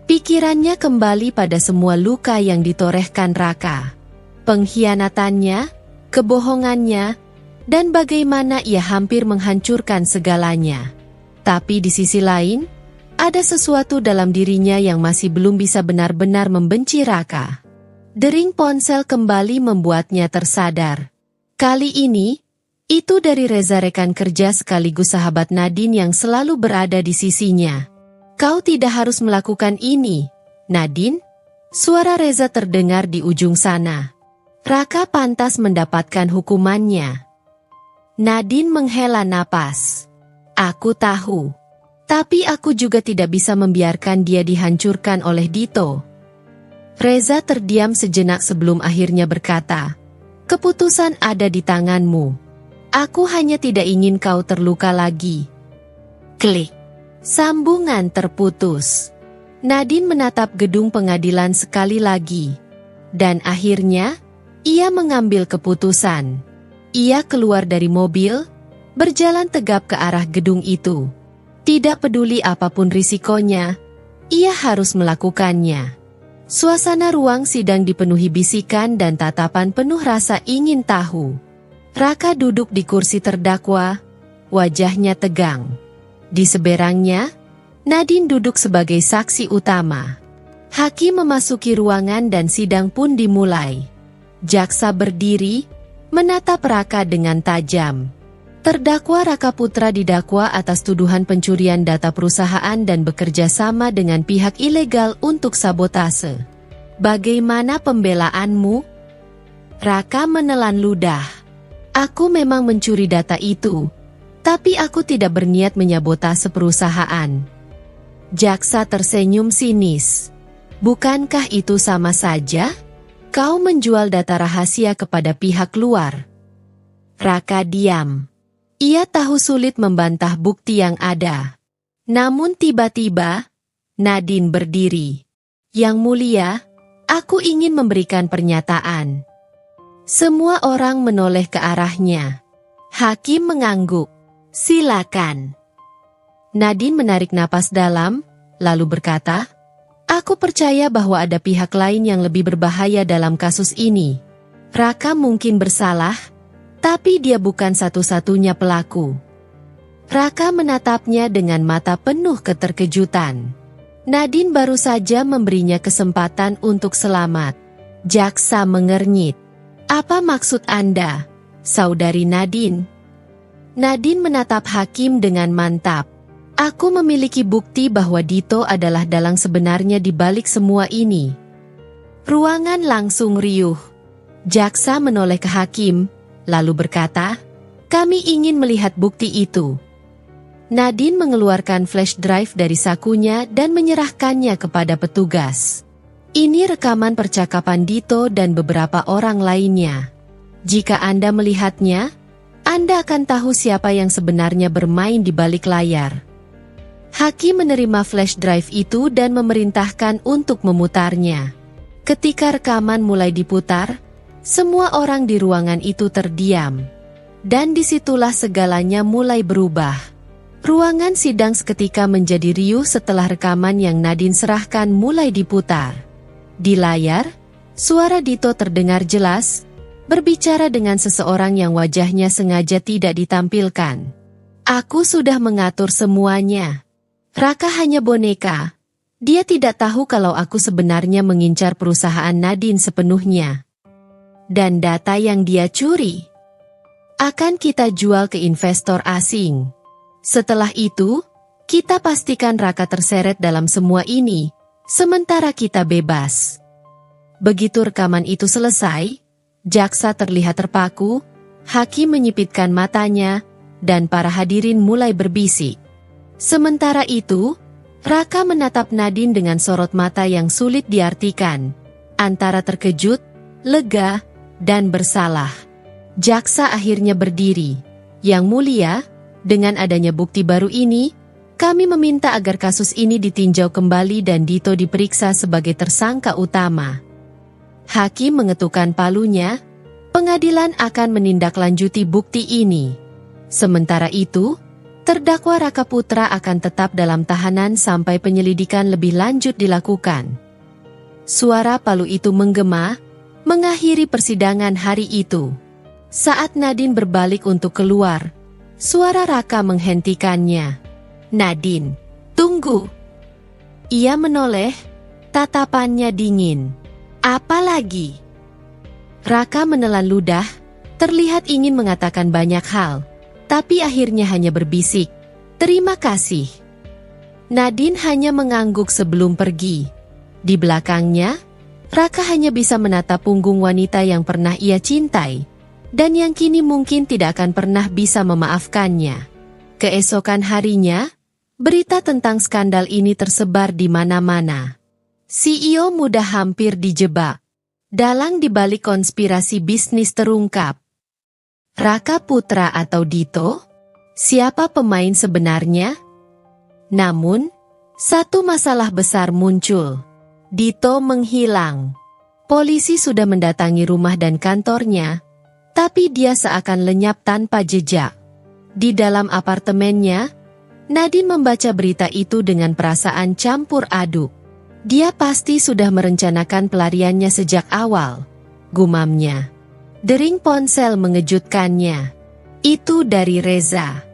Pikirannya kembali pada semua luka yang ditorehkan Raka. Pengkhianatannya, kebohongannya, dan bagaimana ia hampir menghancurkan segalanya. Tapi di sisi lain, ada sesuatu dalam dirinya yang masih belum bisa benar-benar membenci Raka. Dering ponsel kembali membuatnya tersadar. Kali ini, itu dari Reza, rekan kerja sekaligus sahabat Nadine yang selalu berada di sisinya. Kau tidak harus melakukan ini, Nadine. Suara Reza terdengar di ujung sana. Raka pantas mendapatkan hukumannya. Nadine menghela napas. Aku tahu. Tapi aku juga tidak bisa membiarkan dia dihancurkan oleh Dito. Reza terdiam sejenak sebelum akhirnya berkata, "Keputusan ada di tanganmu. Aku hanya tidak ingin kau terluka lagi." Klik. Sambungan terputus. Nadine menatap gedung pengadilan sekali lagi. Dan akhirnya, ia mengambil keputusan. Ia keluar dari mobil, berjalan tegap ke arah gedung itu. Tidak peduli apapun risikonya, ia harus melakukannya. Suasana ruang sidang dipenuhi bisikan dan tatapan penuh rasa ingin tahu. Raka duduk di kursi terdakwa, wajahnya tegang. Di seberangnya, Nadine duduk sebagai saksi utama. Hakim memasuki ruangan dan sidang pun dimulai. Jaksa berdiri, menatap Raka dengan tajam. Terdakwa Raka Putra didakwa atas tuduhan pencurian data perusahaan dan bekerja sama dengan pihak ilegal untuk sabotase. Bagaimana pembelaanmu? Raka menelan ludah. Aku memang mencuri data itu, tapi aku tidak berniat menyabotase perusahaan. Jaksa tersenyum sinis. Bukankah itu sama saja? Kau menjual data rahasia kepada pihak luar. Raka diam. Ia tahu sulit membantah bukti yang ada. Namun tiba-tiba, Nadine berdiri. Yang mulia, aku ingin memberikan pernyataan. Semua orang menoleh ke arahnya. Hakim mengangguk. Silakan. Nadine menarik napas dalam, lalu berkata, "Aku percaya bahwa ada pihak lain yang lebih berbahaya dalam kasus ini. Raka mungkin bersalah, tapi dia bukan satu-satunya pelaku." Raka menatapnya dengan mata penuh keterkejutan. Nadine baru saja memberinya kesempatan untuk selamat. Jaksa mengernyit. "Apa maksud Anda, Saudari Nadine?" Nadine menatap hakim dengan mantap. "Aku memiliki bukti bahwa Dito adalah dalang sebenarnya di balik semua ini." Ruangan langsung riuh. Jaksa menoleh ke hakim, lalu berkata, "Kami ingin melihat bukti itu." Nadine mengeluarkan flash drive dari sakunya dan menyerahkannya kepada petugas. "Ini rekaman percakapan Dito dan beberapa orang lainnya. Jika Anda melihatnya, Anda akan tahu siapa yang sebenarnya bermain di balik layar." Hakim menerima flash drive itu dan memerintahkan untuk memutarnya. Ketika rekaman mulai diputar, semua orang di ruangan itu terdiam. Dan disitulah segalanya mulai berubah. Ruangan sidang seketika menjadi riuh setelah rekaman yang Nadine serahkan mulai diputar. Di layar, suara Dito terdengar jelas, berbicara dengan seseorang yang wajahnya sengaja tidak ditampilkan. "Aku sudah mengatur semuanya. Raka hanya boneka. Dia tidak tahu kalau aku sebenarnya mengincar perusahaan Nadine sepenuhnya. Dan data yang dia curi akan kita jual ke investor asing. Setelah itu, kita pastikan Raka terseret dalam semua ini, sementara kita bebas." Begitu rekaman itu selesai, jaksa terlihat terpaku, hakim menyipitkan matanya, dan para hadirin mulai berbisik. Sementara itu, Raka menatap Nadine dengan sorot mata yang sulit diartikan, antara terkejut, lega, dan bersalah. Jaksa akhirnya berdiri. "Yang mulia, dengan adanya bukti baru ini, kami meminta agar kasus ini ditinjau kembali dan Dito diperiksa sebagai tersangka utama." Hakim mengetukkan palunya, pengadilan akan menindaklanjuti bukti ini. Sementara itu, terdakwa Raka Putra akan tetap dalam tahanan sampai penyelidikan lebih lanjut dilakukan. Suara palu itu menggema, mengakhiri persidangan hari itu. Saat Nadine berbalik untuk keluar, suara Raka menghentikannya. "Nadine, tunggu." Ia menoleh, tatapannya dingin. "Apa lagi?" Raka menelan ludah, terlihat ingin mengatakan banyak hal, tapi akhirnya hanya berbisik, "Terima kasih." Nadine hanya mengangguk sebelum pergi. Di belakangnya, Raka hanya bisa menatap punggung wanita yang pernah ia cintai, dan yang kini mungkin tidak akan pernah bisa memaafkannya. Keesokan harinya, Berita tentang skandal ini tersebar di mana-mana. CEO muda hampir dijebak. Dalang dibalik konspirasi bisnis terungkap. Raka Putra atau Dito? Siapa pemain sebenarnya? Namun, satu masalah besar muncul. Dito menghilang. Polisi sudah mendatangi rumah dan kantornya, tapi dia seakan lenyap tanpa jejak. Di dalam apartemennya, Nadine membaca berita itu dengan perasaan campur aduk. Dia pasti sudah merencanakan pelariannya sejak awal, gumamnya. Dering ponsel mengejutkannya. Itu dari Reza.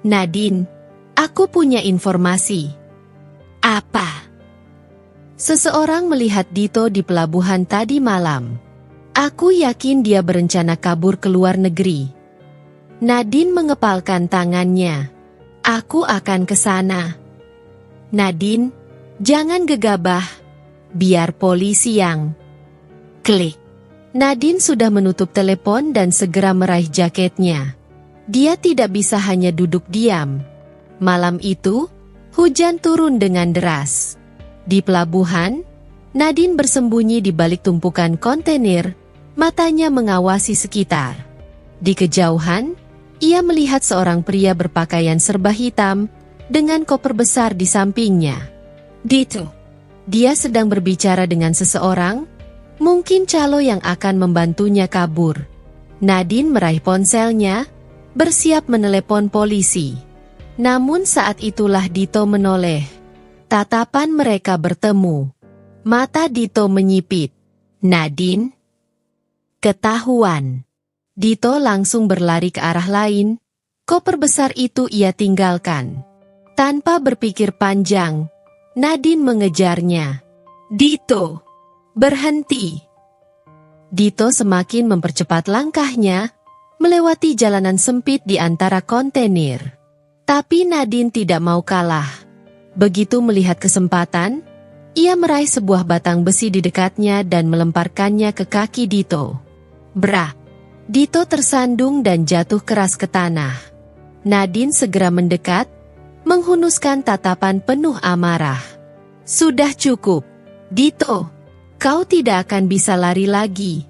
Nadine, aku punya informasi. Apa? Seseorang melihat Dito di pelabuhan tadi malam. Aku yakin dia berencana kabur ke luar negeri. Nadine mengepalkan tangannya. Aku akan ke sana. Nadine, jangan gegabah. Biar polisi yang... Klik. Nadine sudah menutup telepon dan segera meraih jaketnya. Dia tidak bisa hanya duduk diam. Malam itu, hujan turun dengan deras. Di pelabuhan, Nadine bersembunyi di balik tumpukan kontainer, matanya mengawasi sekitar. Di kejauhan, ia melihat seorang pria berpakaian serba hitam, dengan koper besar di sampingnya. Dito. Dia sedang berbicara dengan seseorang, mungkin calo yang akan membantunya kabur. Nadine meraih ponselnya, bersiap menelepon polisi. Namun saat itulah Dito menoleh. Tatapan mereka bertemu. Mata Dito menyipit. Nadine. Ketahuan. Dito langsung berlari ke arah lain. Koper besar itu ia tinggalkan. Tanpa berpikir panjang, Nadine mengejarnya. Dito, berhenti. Dito semakin mempercepat langkahnya, melewati jalanan sempit di antara kontainer. Tapi Nadine tidak mau kalah. Begitu melihat kesempatan, ia meraih sebuah batang besi di dekatnya dan melemparkannya ke kaki Dito. Brak! Dito tersandung dan jatuh keras ke tanah. Nadine segera mendekat, menghunuskan tatapan penuh amarah. Sudah cukup, Dito. Kau tidak akan bisa lari lagi.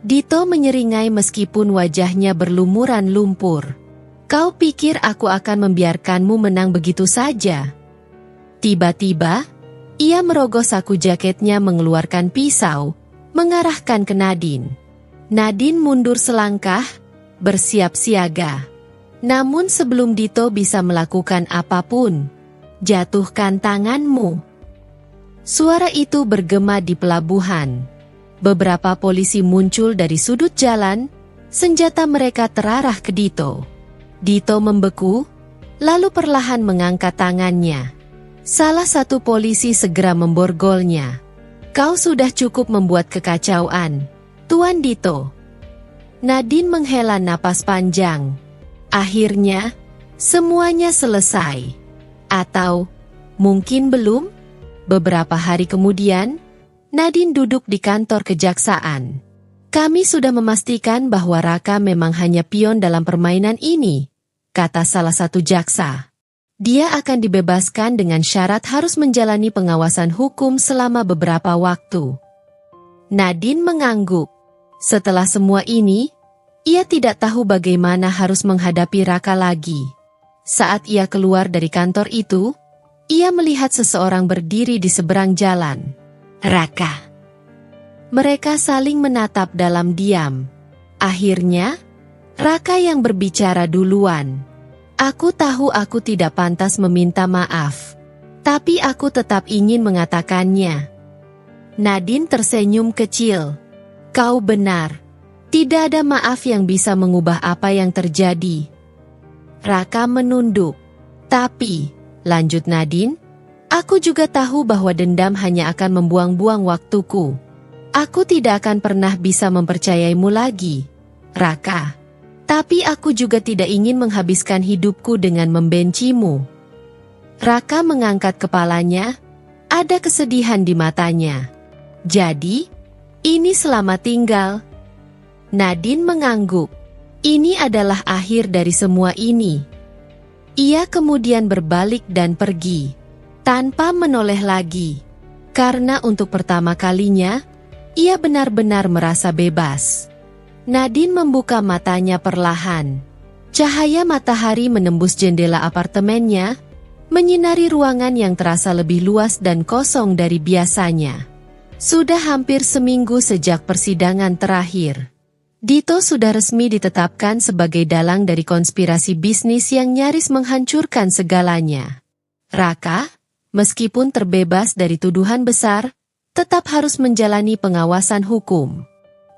Dito menyeringai meskipun wajahnya berlumuran lumpur. Kau pikir aku akan membiarkanmu menang begitu saja? Tiba-tiba, ia merogoh saku jaketnya mengeluarkan pisau, mengarahkan ke Nadine. Nadine mundur selangkah, bersiap siaga. Namun sebelum Dito bisa melakukan apapun, jatuhkan tanganmu. Suara itu bergema di pelabuhan. Beberapa polisi muncul dari sudut jalan, senjata mereka terarah ke Dito. Dito membeku, lalu perlahan mengangkat tangannya. Salah satu polisi segera memborgolnya. Kau sudah cukup membuat kekacauan, Tuan Dito. Nadine menghela napas panjang. Akhirnya, semuanya selesai. Atau, mungkin belum? Beberapa hari kemudian, Nadine duduk di kantor kejaksaan. Kami sudah memastikan bahwa Raka memang hanya pion dalam permainan ini, kata salah satu jaksa. Dia akan dibebaskan dengan syarat harus menjalani pengawasan hukum selama beberapa waktu. Nadine mengangguk. Setelah semua ini, ia tidak tahu bagaimana harus menghadapi Raka lagi. Saat ia keluar dari kantor itu, ia melihat seseorang berdiri di seberang jalan. Raka. Mereka saling menatap dalam diam. Akhirnya, Raka yang berbicara duluan. Aku tahu aku tidak pantas meminta maaf, tapi aku tetap ingin mengatakannya. Nadine tersenyum kecil. Kau benar. Tidak ada maaf yang bisa mengubah apa yang terjadi. Raka menunduk. Tapi, lanjut Nadine, aku juga tahu bahwa dendam hanya akan membuang-buang waktuku. Aku tidak akan pernah bisa mempercayaimu lagi, Raka. Tapi aku juga tidak ingin menghabiskan hidupku dengan membencimu. Raka mengangkat kepalanya, ada kesedihan di matanya. Jadi, ini selamat tinggal. Nadine mengangguk. Ini adalah akhir dari semua ini. Ia kemudian berbalik dan pergi, tanpa menoleh lagi. Karena untuk pertama kalinya, ia benar-benar merasa bebas. Nadine membuka matanya perlahan. Cahaya matahari menembus jendela apartemennya, menyinari ruangan yang terasa lebih luas dan kosong dari biasanya. Sudah hampir seminggu sejak persidangan terakhir. Dito sudah resmi ditetapkan sebagai dalang dari konspirasi bisnis yang nyaris menghancurkan segalanya. Raka, meskipun terbebas dari tuduhan besar, tetap harus menjalani pengawasan hukum.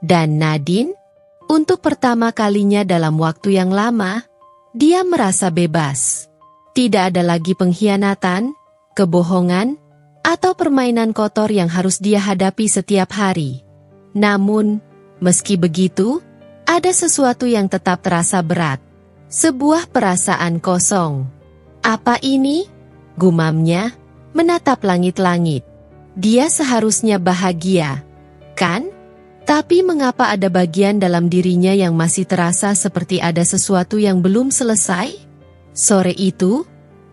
Dan Nadine, untuk pertama kalinya dalam waktu yang lama, dia merasa bebas. Tidak ada lagi pengkhianatan, kebohongan, atau permainan kotor yang harus dia hadapi setiap hari. Namun, meski begitu, ada sesuatu yang tetap terasa berat. Sebuah perasaan kosong. Apa ini? Gumamnya, menatap langit-langit. Dia seharusnya bahagia, kan? Tapi mengapa ada bagian dalam dirinya yang masih terasa seperti ada sesuatu yang belum selesai? Sore itu,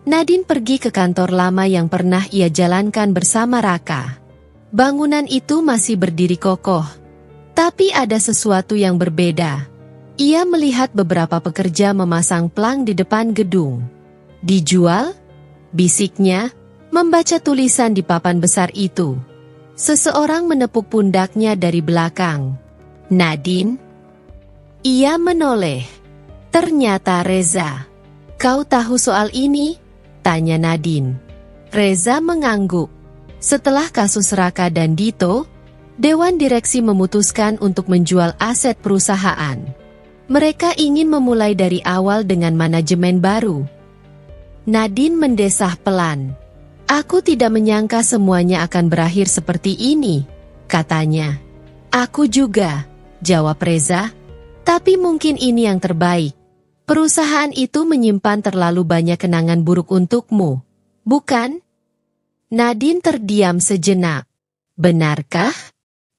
Nadine pergi ke kantor lama yang pernah ia jalankan bersama Raka. Bangunan itu masih berdiri kokoh. Tapi ada sesuatu yang berbeda. Ia melihat beberapa pekerja memasang plang di depan gedung. Dijual? Bisiknya, membaca tulisan di papan besar itu. Seseorang menepuk pundaknya dari belakang. Nadine? Ia menoleh. Ternyata Reza. Kau tahu soal ini? Tanya Nadine. Reza mengangguk. Setelah kasus Raka dan Dito, Dewan Direksi memutuskan untuk menjual aset perusahaan. Mereka ingin memulai dari awal dengan manajemen baru. Nadine mendesah pelan. Aku tidak menyangka semuanya akan berakhir seperti ini, katanya. Aku juga, jawab Reza. Tapi mungkin ini yang terbaik. Perusahaan itu menyimpan terlalu banyak kenangan buruk untukmu, bukan? Nadine terdiam sejenak. Benarkah?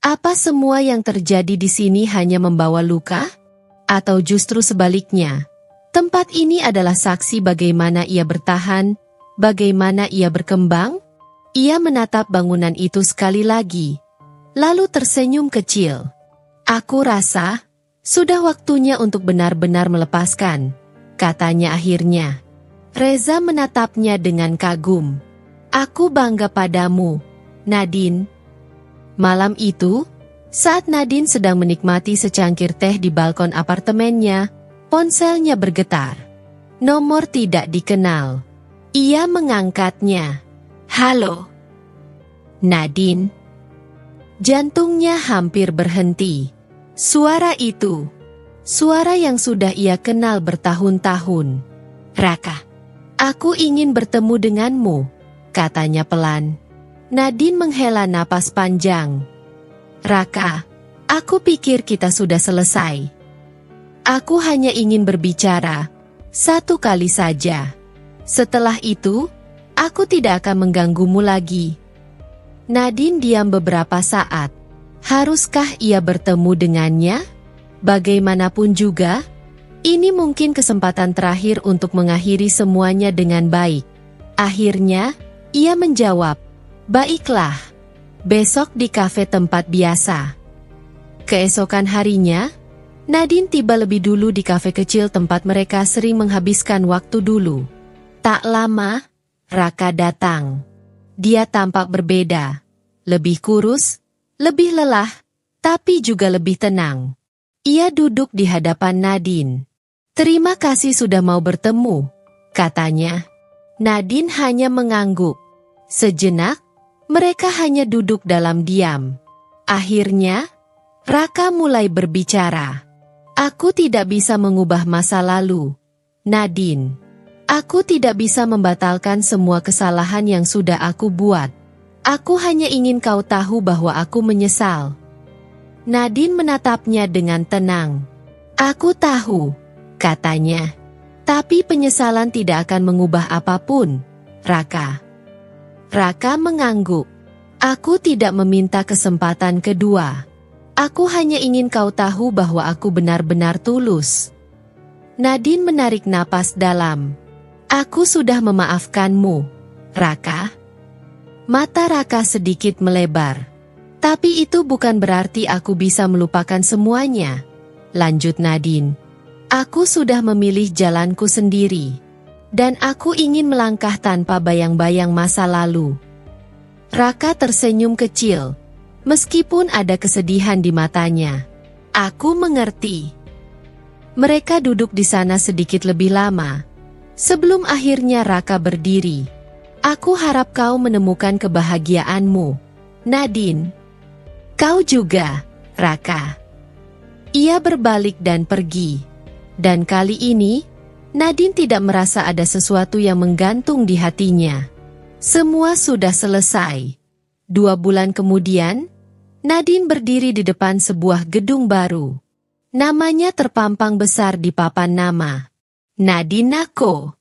Apa semua yang terjadi di sini hanya membawa luka? Atau justru sebaliknya? Tempat ini adalah saksi bagaimana ia bertahan, bagaimana ia berkembang? Ia menatap bangunan itu sekali lagi, lalu tersenyum kecil. Aku rasa, sudah waktunya untuk benar-benar melepaskan, katanya akhirnya. Reza menatapnya dengan kagum. Aku bangga padamu, Nadine. Malam itu, saat Nadine sedang menikmati secangkir teh di balkon apartemennya, ponselnya bergetar. Nomor tidak dikenal. Ia mengangkatnya. Halo. Nadine. Jantungnya hampir berhenti. Suara itu. Suara yang sudah ia kenal bertahun-tahun. Raka. Aku ingin bertemu denganmu, katanya pelan. Nadine menghela napas panjang. Raka, aku pikir kita sudah selesai. Aku hanya ingin berbicara. Satu kali saja. Setelah itu, aku tidak akan mengganggumu lagi. Nadine diam beberapa saat. Haruskah ia bertemu dengannya? Bagaimanapun juga, ini mungkin kesempatan terakhir untuk mengakhiri semuanya dengan baik. Akhirnya, ia menjawab, baiklah. Besok di kafe tempat biasa. Keesokan harinya, Nadine tiba lebih dulu di kafe kecil tempat mereka sering menghabiskan waktu dulu. Tak lama, Raka datang. Dia tampak berbeda. Lebih kurus, lebih lelah, tapi juga lebih tenang. Ia duduk di hadapan Nadine. Terima kasih sudah mau bertemu, katanya. Nadine hanya mengangguk. Sejenak, mereka hanya duduk dalam diam. Akhirnya, Raka mulai berbicara. Aku tidak bisa mengubah masa lalu, Nadine. Aku tidak bisa membatalkan semua kesalahan yang sudah aku buat. Aku hanya ingin kau tahu bahwa aku menyesal. Nadine menatapnya dengan tenang. Aku tahu, katanya. Tapi penyesalan tidak akan mengubah apapun, Raka. Raka mengangguk. Aku tidak meminta kesempatan kedua. Aku hanya ingin kau tahu bahwa aku benar-benar tulus. Nadine menarik napas dalam. Aku sudah memaafkanmu, Raka. Mata Raka sedikit melebar. Tapi itu bukan berarti aku bisa melupakan semuanya, lanjut Nadine. Aku sudah memilih jalanku sendiri. Dan aku ingin melangkah tanpa bayang-bayang masa lalu. Raka tersenyum kecil, meskipun ada kesedihan di matanya. Aku mengerti. Mereka duduk di sana sedikit lebih lama. Sebelum akhirnya Raka berdiri. Aku harap kau menemukan kebahagiaanmu, Nadine. Kau juga, Raka. Ia berbalik dan pergi. Dan kali ini, Nadine tidak merasa ada sesuatu yang menggantung di hatinya. Semua sudah selesai. 2 bulan kemudian, Nadine berdiri di depan sebuah gedung baru. Namanya terpampang besar di papan nama. Nadine Nako.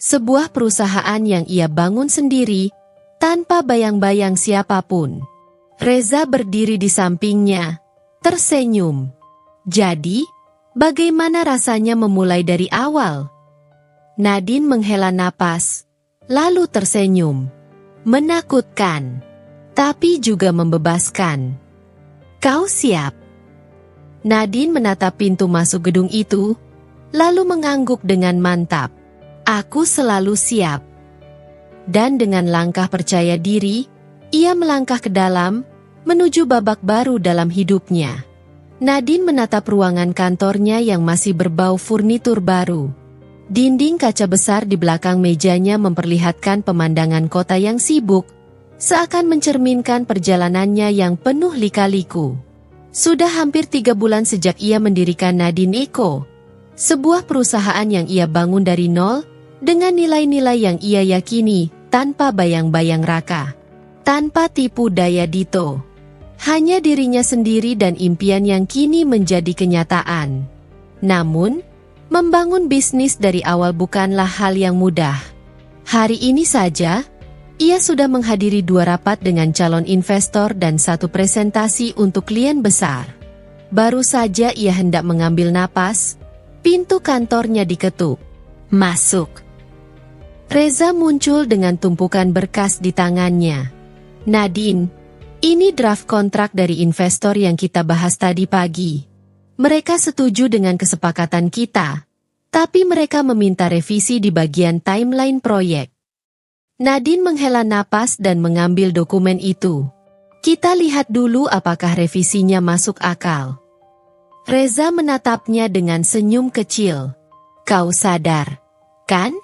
Sebuah perusahaan yang ia bangun sendiri, tanpa bayang-bayang siapapun. Reza berdiri di sampingnya, tersenyum. Jadi, bagaimana rasanya memulai dari awal? Nadine menghela napas, lalu tersenyum. Menakutkan, tapi juga membebaskan. Kau siap? Nadine menatap pintu masuk gedung itu, lalu mengangguk dengan mantap. Aku selalu siap. Dan dengan langkah percaya diri, ia melangkah ke dalam, menuju babak baru dalam hidupnya. Nadine menatap ruangan kantornya yang masih berbau furnitur baru. Dinding kaca besar di belakang mejanya memperlihatkan pemandangan kota yang sibuk, seakan mencerminkan perjalanannya yang penuh lika-liku. Sudah hampir 3 bulan sejak ia mendirikan Nadine Eco, sebuah perusahaan yang ia bangun dari nol, dengan nilai-nilai yang ia yakini, tanpa bayang-bayang Raka. Tanpa tipu daya Dito. Hanya dirinya sendiri dan impian yang kini menjadi kenyataan. Namun, membangun bisnis dari awal bukanlah hal yang mudah. Hari ini saja, ia sudah menghadiri 2 rapat dengan calon investor dan 1 presentasi untuk klien besar. Baru saja ia hendak mengambil napas, pintu kantornya diketuk. Masuk. Reza muncul dengan tumpukan berkas di tangannya. Nadine, ini draft kontrak dari investor yang kita bahas tadi pagi. Mereka setuju dengan kesepakatan kita, tapi mereka meminta revisi di bagian timeline proyek. Nadine menghela napas dan mengambil dokumen itu. Kita lihat dulu apakah revisinya masuk akal. Reza menatapnya dengan senyum kecil. Kau sadar, kan?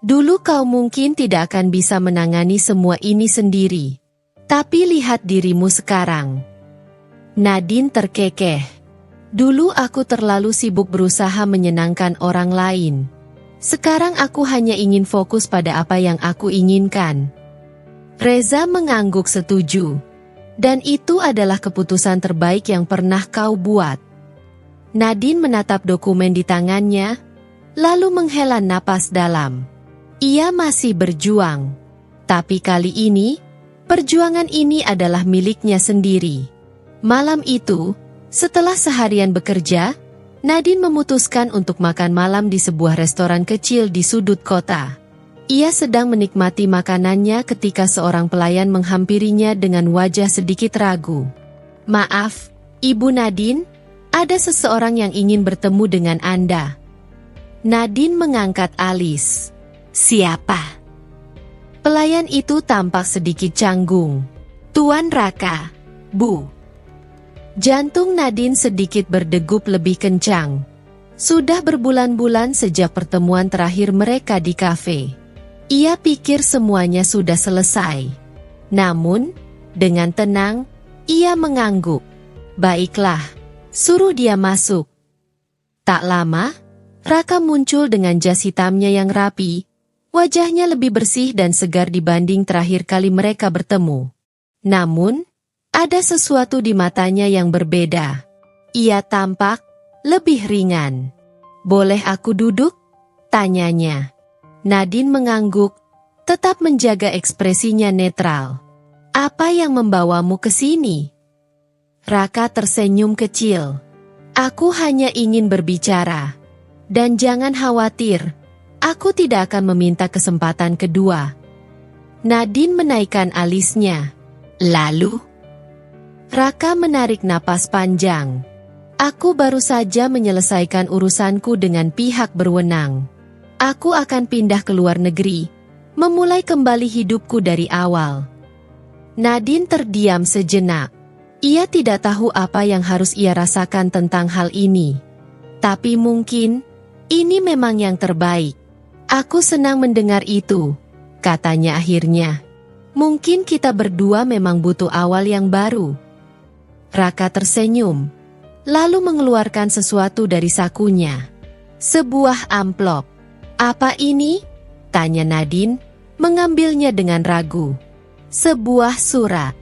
Dulu kau mungkin tidak akan bisa menangani semua ini sendiri. Tapi lihat dirimu sekarang. Nadine terkekeh. Dulu aku terlalu sibuk berusaha menyenangkan orang lain. Sekarang aku hanya ingin fokus pada apa yang aku inginkan. Reza mengangguk setuju. Dan itu adalah keputusan terbaik yang pernah kau buat. Nadine menatap dokumen di tangannya, lalu menghela napas dalam. Ia masih berjuang. Tapi kali ini, perjuangan ini adalah miliknya sendiri. Malam itu, setelah seharian bekerja, Nadine memutuskan untuk makan malam di sebuah restoran kecil di sudut kota. Ia sedang menikmati makanannya ketika seorang pelayan menghampirinya dengan wajah sedikit ragu. Maaf, Ibu Nadine, ada seseorang yang ingin bertemu dengan Anda. Nadine mengangkat alis. Siapa? Pelayan itu tampak sedikit canggung. Tuan Raka, Bu. Jantung Nadine sedikit berdegup lebih kencang. Sudah berbulan-bulan sejak pertemuan terakhir mereka di kafe. Ia pikir semuanya sudah selesai. Namun, dengan tenang, ia mengangguk. Baiklah, suruh dia masuk. Tak lama, Raka muncul dengan jas hitamnya yang rapi. Wajahnya lebih bersih dan segar dibanding terakhir kali mereka bertemu. Namun, ada sesuatu di matanya yang berbeda. Ia tampak lebih ringan. Boleh aku duduk? Tanyanya. Nadine mengangguk, tetap menjaga ekspresinya netral. Apa yang membawamu ke sini? Raka tersenyum kecil. Aku hanya ingin berbicara. Dan jangan khawatir, Aku tidak akan meminta kesempatan kedua. Nadine menaikkan alisnya. Lalu, Raka menarik napas panjang. Aku baru saja menyelesaikan urusanku dengan pihak berwenang. Aku akan pindah ke luar negeri, memulai kembali hidupku dari awal. Nadine terdiam sejenak. Ia tidak tahu apa yang harus ia rasakan tentang hal ini. Tapi mungkin, ini memang yang terbaik. Aku senang mendengar itu, katanya akhirnya. Mungkin kita berdua memang butuh awal yang baru. Raka tersenyum, lalu mengeluarkan sesuatu dari sakunya. Sebuah amplop. Apa ini? Tanya Nadine, mengambilnya dengan ragu. Sebuah surat.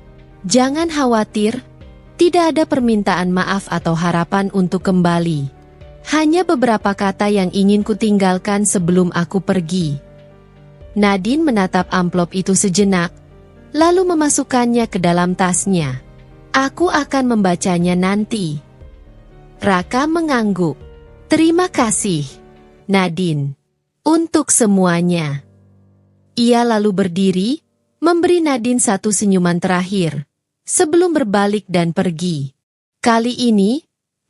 Jangan khawatir, tidak ada permintaan maaf atau harapan untuk kembali. Hanya beberapa kata yang ingin kutinggalkan sebelum aku pergi. Nadine menatap amplop itu sejenak, lalu memasukkannya ke dalam tasnya. Aku akan membacanya nanti. Raka mengangguk. Terima kasih, Nadine, untuk semuanya. Ia lalu berdiri, memberi Nadine satu senyuman terakhir, sebelum berbalik dan pergi. Kali ini,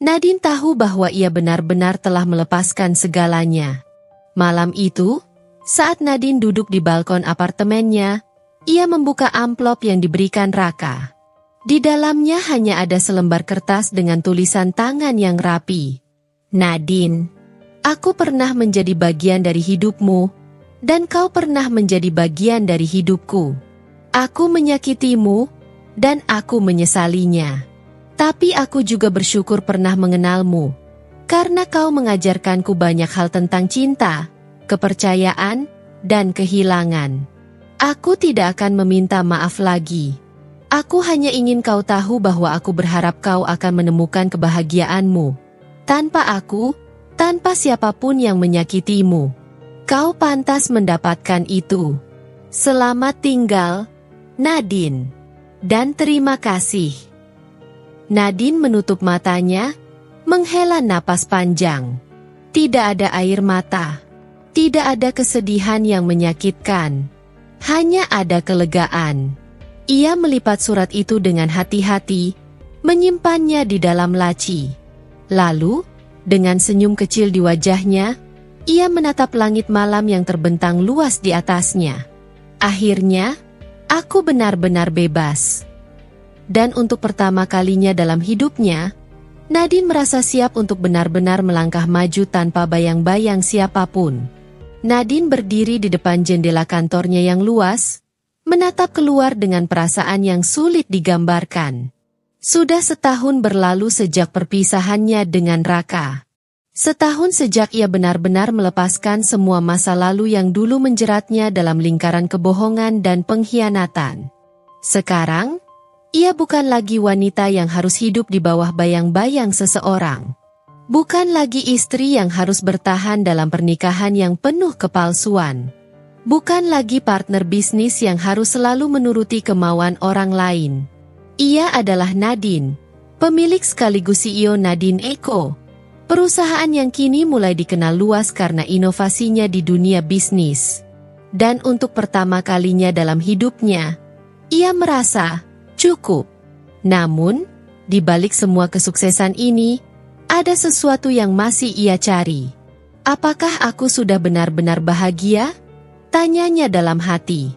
Nadine tahu bahwa ia benar-benar telah melepaskan segalanya. Malam itu, saat Nadine duduk di balkon apartemennya, ia membuka amplop yang diberikan Raka. Di dalamnya hanya ada selembar kertas dengan tulisan tangan yang rapi. Nadine, aku pernah menjadi bagian dari hidupmu, dan kau pernah menjadi bagian dari hidupku. Aku menyakitimu, dan aku menyesalinya. Tapi aku juga bersyukur pernah mengenalmu, karena kau mengajarkanku banyak hal tentang cinta, kepercayaan, dan kehilangan. Aku tidak akan meminta maaf lagi. Aku hanya ingin kau tahu bahwa aku berharap kau akan menemukan kebahagiaanmu. Tanpa aku, tanpa siapapun yang menyakitimu. Kau pantas mendapatkan itu. Selamat tinggal, Nadine. Dan terima kasih. Nadine menutup matanya, menghela napas panjang. Tidak ada air mata. Tidak ada kesedihan yang menyakitkan. Hanya ada kelegaan. Ia melipat surat itu dengan hati-hati, menyimpannya di dalam laci. Lalu, dengan senyum kecil di wajahnya, ia menatap langit malam yang terbentang luas di atasnya. Akhirnya, aku benar-benar bebas. Dan untuk pertama kalinya dalam hidupnya, Nadine merasa siap untuk benar-benar melangkah maju tanpa bayang-bayang siapapun. Nadine berdiri di depan jendela kantornya yang luas, menatap keluar dengan perasaan yang sulit digambarkan. Sudah setahun berlalu sejak perpisahannya dengan Raka. Setahun sejak ia benar-benar melepaskan semua masa lalu yang dulu menjeratnya dalam lingkaran kebohongan dan pengkhianatan. Sekarang, ia bukan lagi wanita yang harus hidup di bawah bayang-bayang seseorang. Bukan lagi istri yang harus bertahan dalam pernikahan yang penuh kepalsuan. Bukan lagi partner bisnis yang harus selalu menuruti kemauan orang lain. Ia adalah Nadine, pemilik sekaligus CEO Nadine Eco, perusahaan yang kini mulai dikenal luas karena inovasinya di dunia bisnis. Dan untuk pertama kalinya dalam hidupnya, ia merasa cukup. Namun, di balik semua kesuksesan ini, ada sesuatu yang masih ia cari. Apakah aku sudah benar-benar bahagia? Tanyanya dalam hati.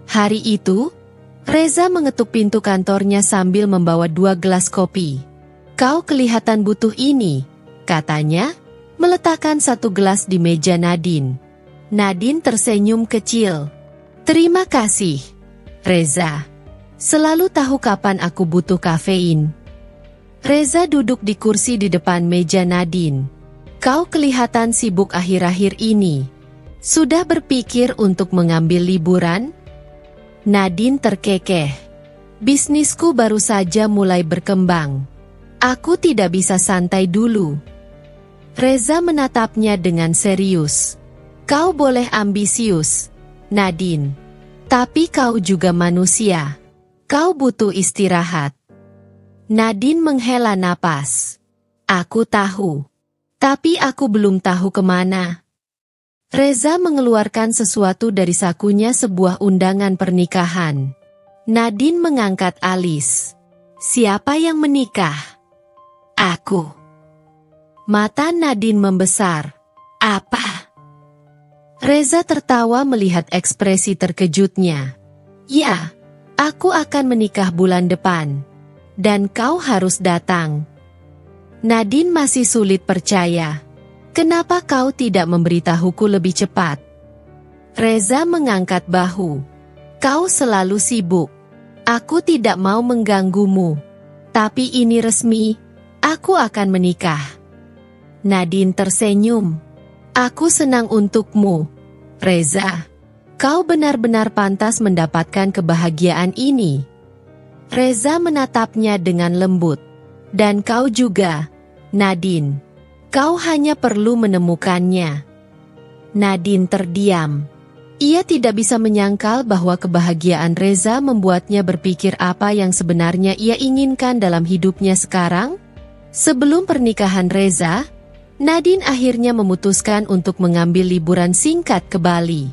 Hari itu, Reza mengetuk pintu kantornya sambil membawa 2 gelas kopi. Kau kelihatan butuh ini, katanya, meletakkan 1 gelas di meja Nadine. Nadine tersenyum kecil. Terima kasih, Reza. Selalu tahu kapan aku butuh kafein. Reza duduk di kursi di depan meja Nadine. Kau kelihatan sibuk akhir-akhir ini. Sudah berpikir untuk mengambil liburan? Nadine terkekeh. Bisnisku baru saja mulai berkembang. Aku tidak bisa santai dulu. Reza menatapnya dengan serius. Kau boleh ambisius, Nadine. Tapi kau juga manusia. Kau butuh istirahat. Nadine menghela napas. Aku tahu. Tapi aku belum tahu kemana. Reza mengeluarkan sesuatu dari sakunya, sebuah undangan pernikahan. Nadine mengangkat alis. Siapa yang menikah? Aku. Mata Nadine membesar. Apa? Reza tertawa melihat ekspresi terkejutnya. Ya, aku akan menikah bulan depan. Dan kau harus datang. Nadine masih sulit percaya. Kenapa kau tidak memberitahuku lebih cepat? Reza mengangkat bahu. Kau selalu sibuk. Aku tidak mau mengganggumu. Tapi ini resmi, aku akan menikah. Nadine tersenyum. Aku senang untukmu, Reza. Kau benar-benar pantas mendapatkan kebahagiaan ini. Reza menatapnya dengan lembut. Dan kau juga, Nadine. Kau hanya perlu menemukannya. Nadine terdiam. Ia tidak bisa menyangkal bahwa kebahagiaan Reza membuatnya berpikir apa yang sebenarnya ia inginkan dalam hidupnya sekarang. Sebelum pernikahan Reza, Nadine akhirnya memutuskan untuk mengambil liburan singkat ke Bali.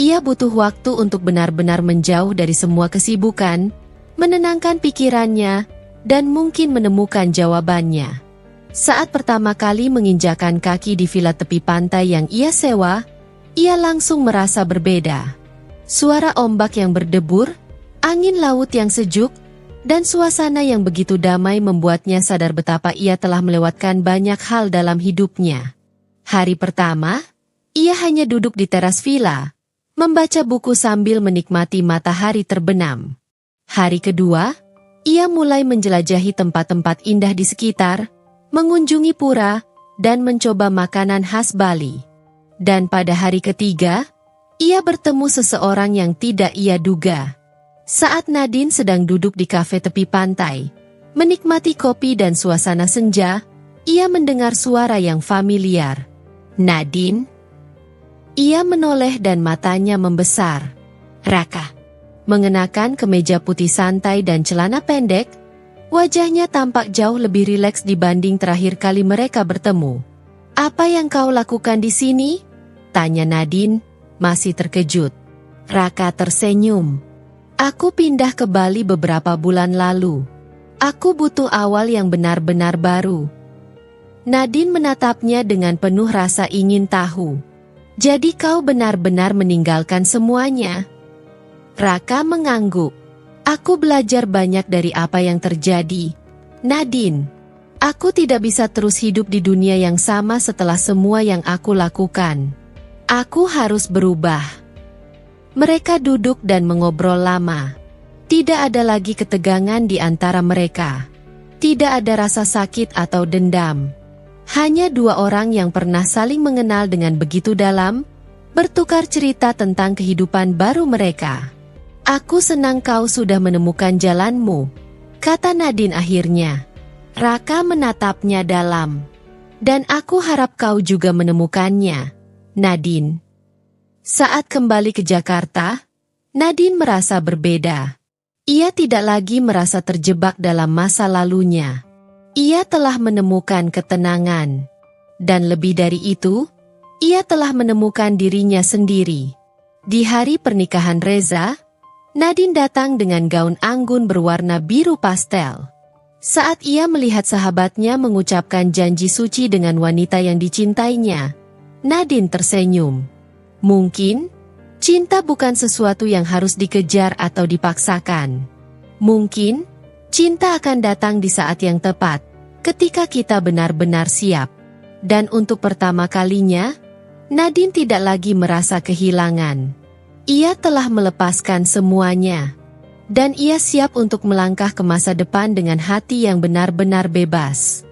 Ia butuh waktu untuk benar-benar menjauh dari semua kesibukan, menenangkan pikirannya, dan mungkin menemukan jawabannya. Saat pertama kali menginjakan kaki di villa tepi pantai yang ia sewa, ia langsung merasa berbeda. Suara ombak yang berdebur, angin laut yang sejuk, dan suasana yang begitu damai membuatnya sadar betapa ia telah melewatkan banyak hal dalam hidupnya. Hari pertama, ia hanya duduk di teras villa, membaca buku sambil menikmati matahari terbenam. Hari kedua, ia mulai menjelajahi tempat-tempat indah di sekitar, mengunjungi pura, dan mencoba makanan khas Bali. Dan pada hari ketiga, ia bertemu seseorang yang tidak ia duga. Saat Nadine sedang duduk di kafe tepi pantai, menikmati kopi dan suasana senja, ia mendengar suara yang familiar. Nadine? Ia menoleh dan matanya membesar. Raka. Mengenakan kemeja putih santai dan celana pendek, wajahnya tampak jauh lebih rileks dibanding terakhir kali mereka bertemu. Apa yang kau lakukan di sini? Tanya Nadine, masih terkejut. Raka tersenyum. Aku pindah ke Bali beberapa bulan lalu. Aku butuh awal yang benar-benar baru. Nadine menatapnya dengan penuh rasa ingin tahu. Jadi kau benar-benar meninggalkan semuanya? Raka mengangguk. Aku belajar banyak dari apa yang terjadi. Nadine, aku tidak bisa terus hidup di dunia yang sama setelah semua yang aku lakukan. Aku harus berubah. Mereka duduk dan mengobrol lama. Tidak ada lagi ketegangan di antara mereka. Tidak ada rasa sakit atau dendam. Hanya dua orang yang pernah saling mengenal dengan begitu dalam, bertukar cerita tentang kehidupan baru mereka. Aku senang kau sudah menemukan jalanmu, kata Nadine akhirnya. Raka menatapnya dalam. Dan aku harap kau juga menemukannya, Nadine. Saat kembali ke Jakarta, Nadine merasa berbeda. Ia tidak lagi merasa terjebak dalam masa lalunya. Ia telah menemukan ketenangan. Dan lebih dari itu, ia telah menemukan dirinya sendiri. Di hari pernikahan Reza, Nadine datang dengan gaun anggun berwarna biru pastel. Saat ia melihat sahabatnya mengucapkan janji suci dengan wanita yang dicintainya, Nadine tersenyum. Mungkin, cinta bukan sesuatu yang harus dikejar atau dipaksakan. Mungkin, cinta akan datang di saat yang tepat, ketika kita benar-benar siap. Dan untuk pertama kalinya, Nadine tidak lagi merasa kehilangan. Ia telah melepaskan semuanya. Dan ia siap untuk melangkah ke masa depan dengan hati yang benar-benar bebas.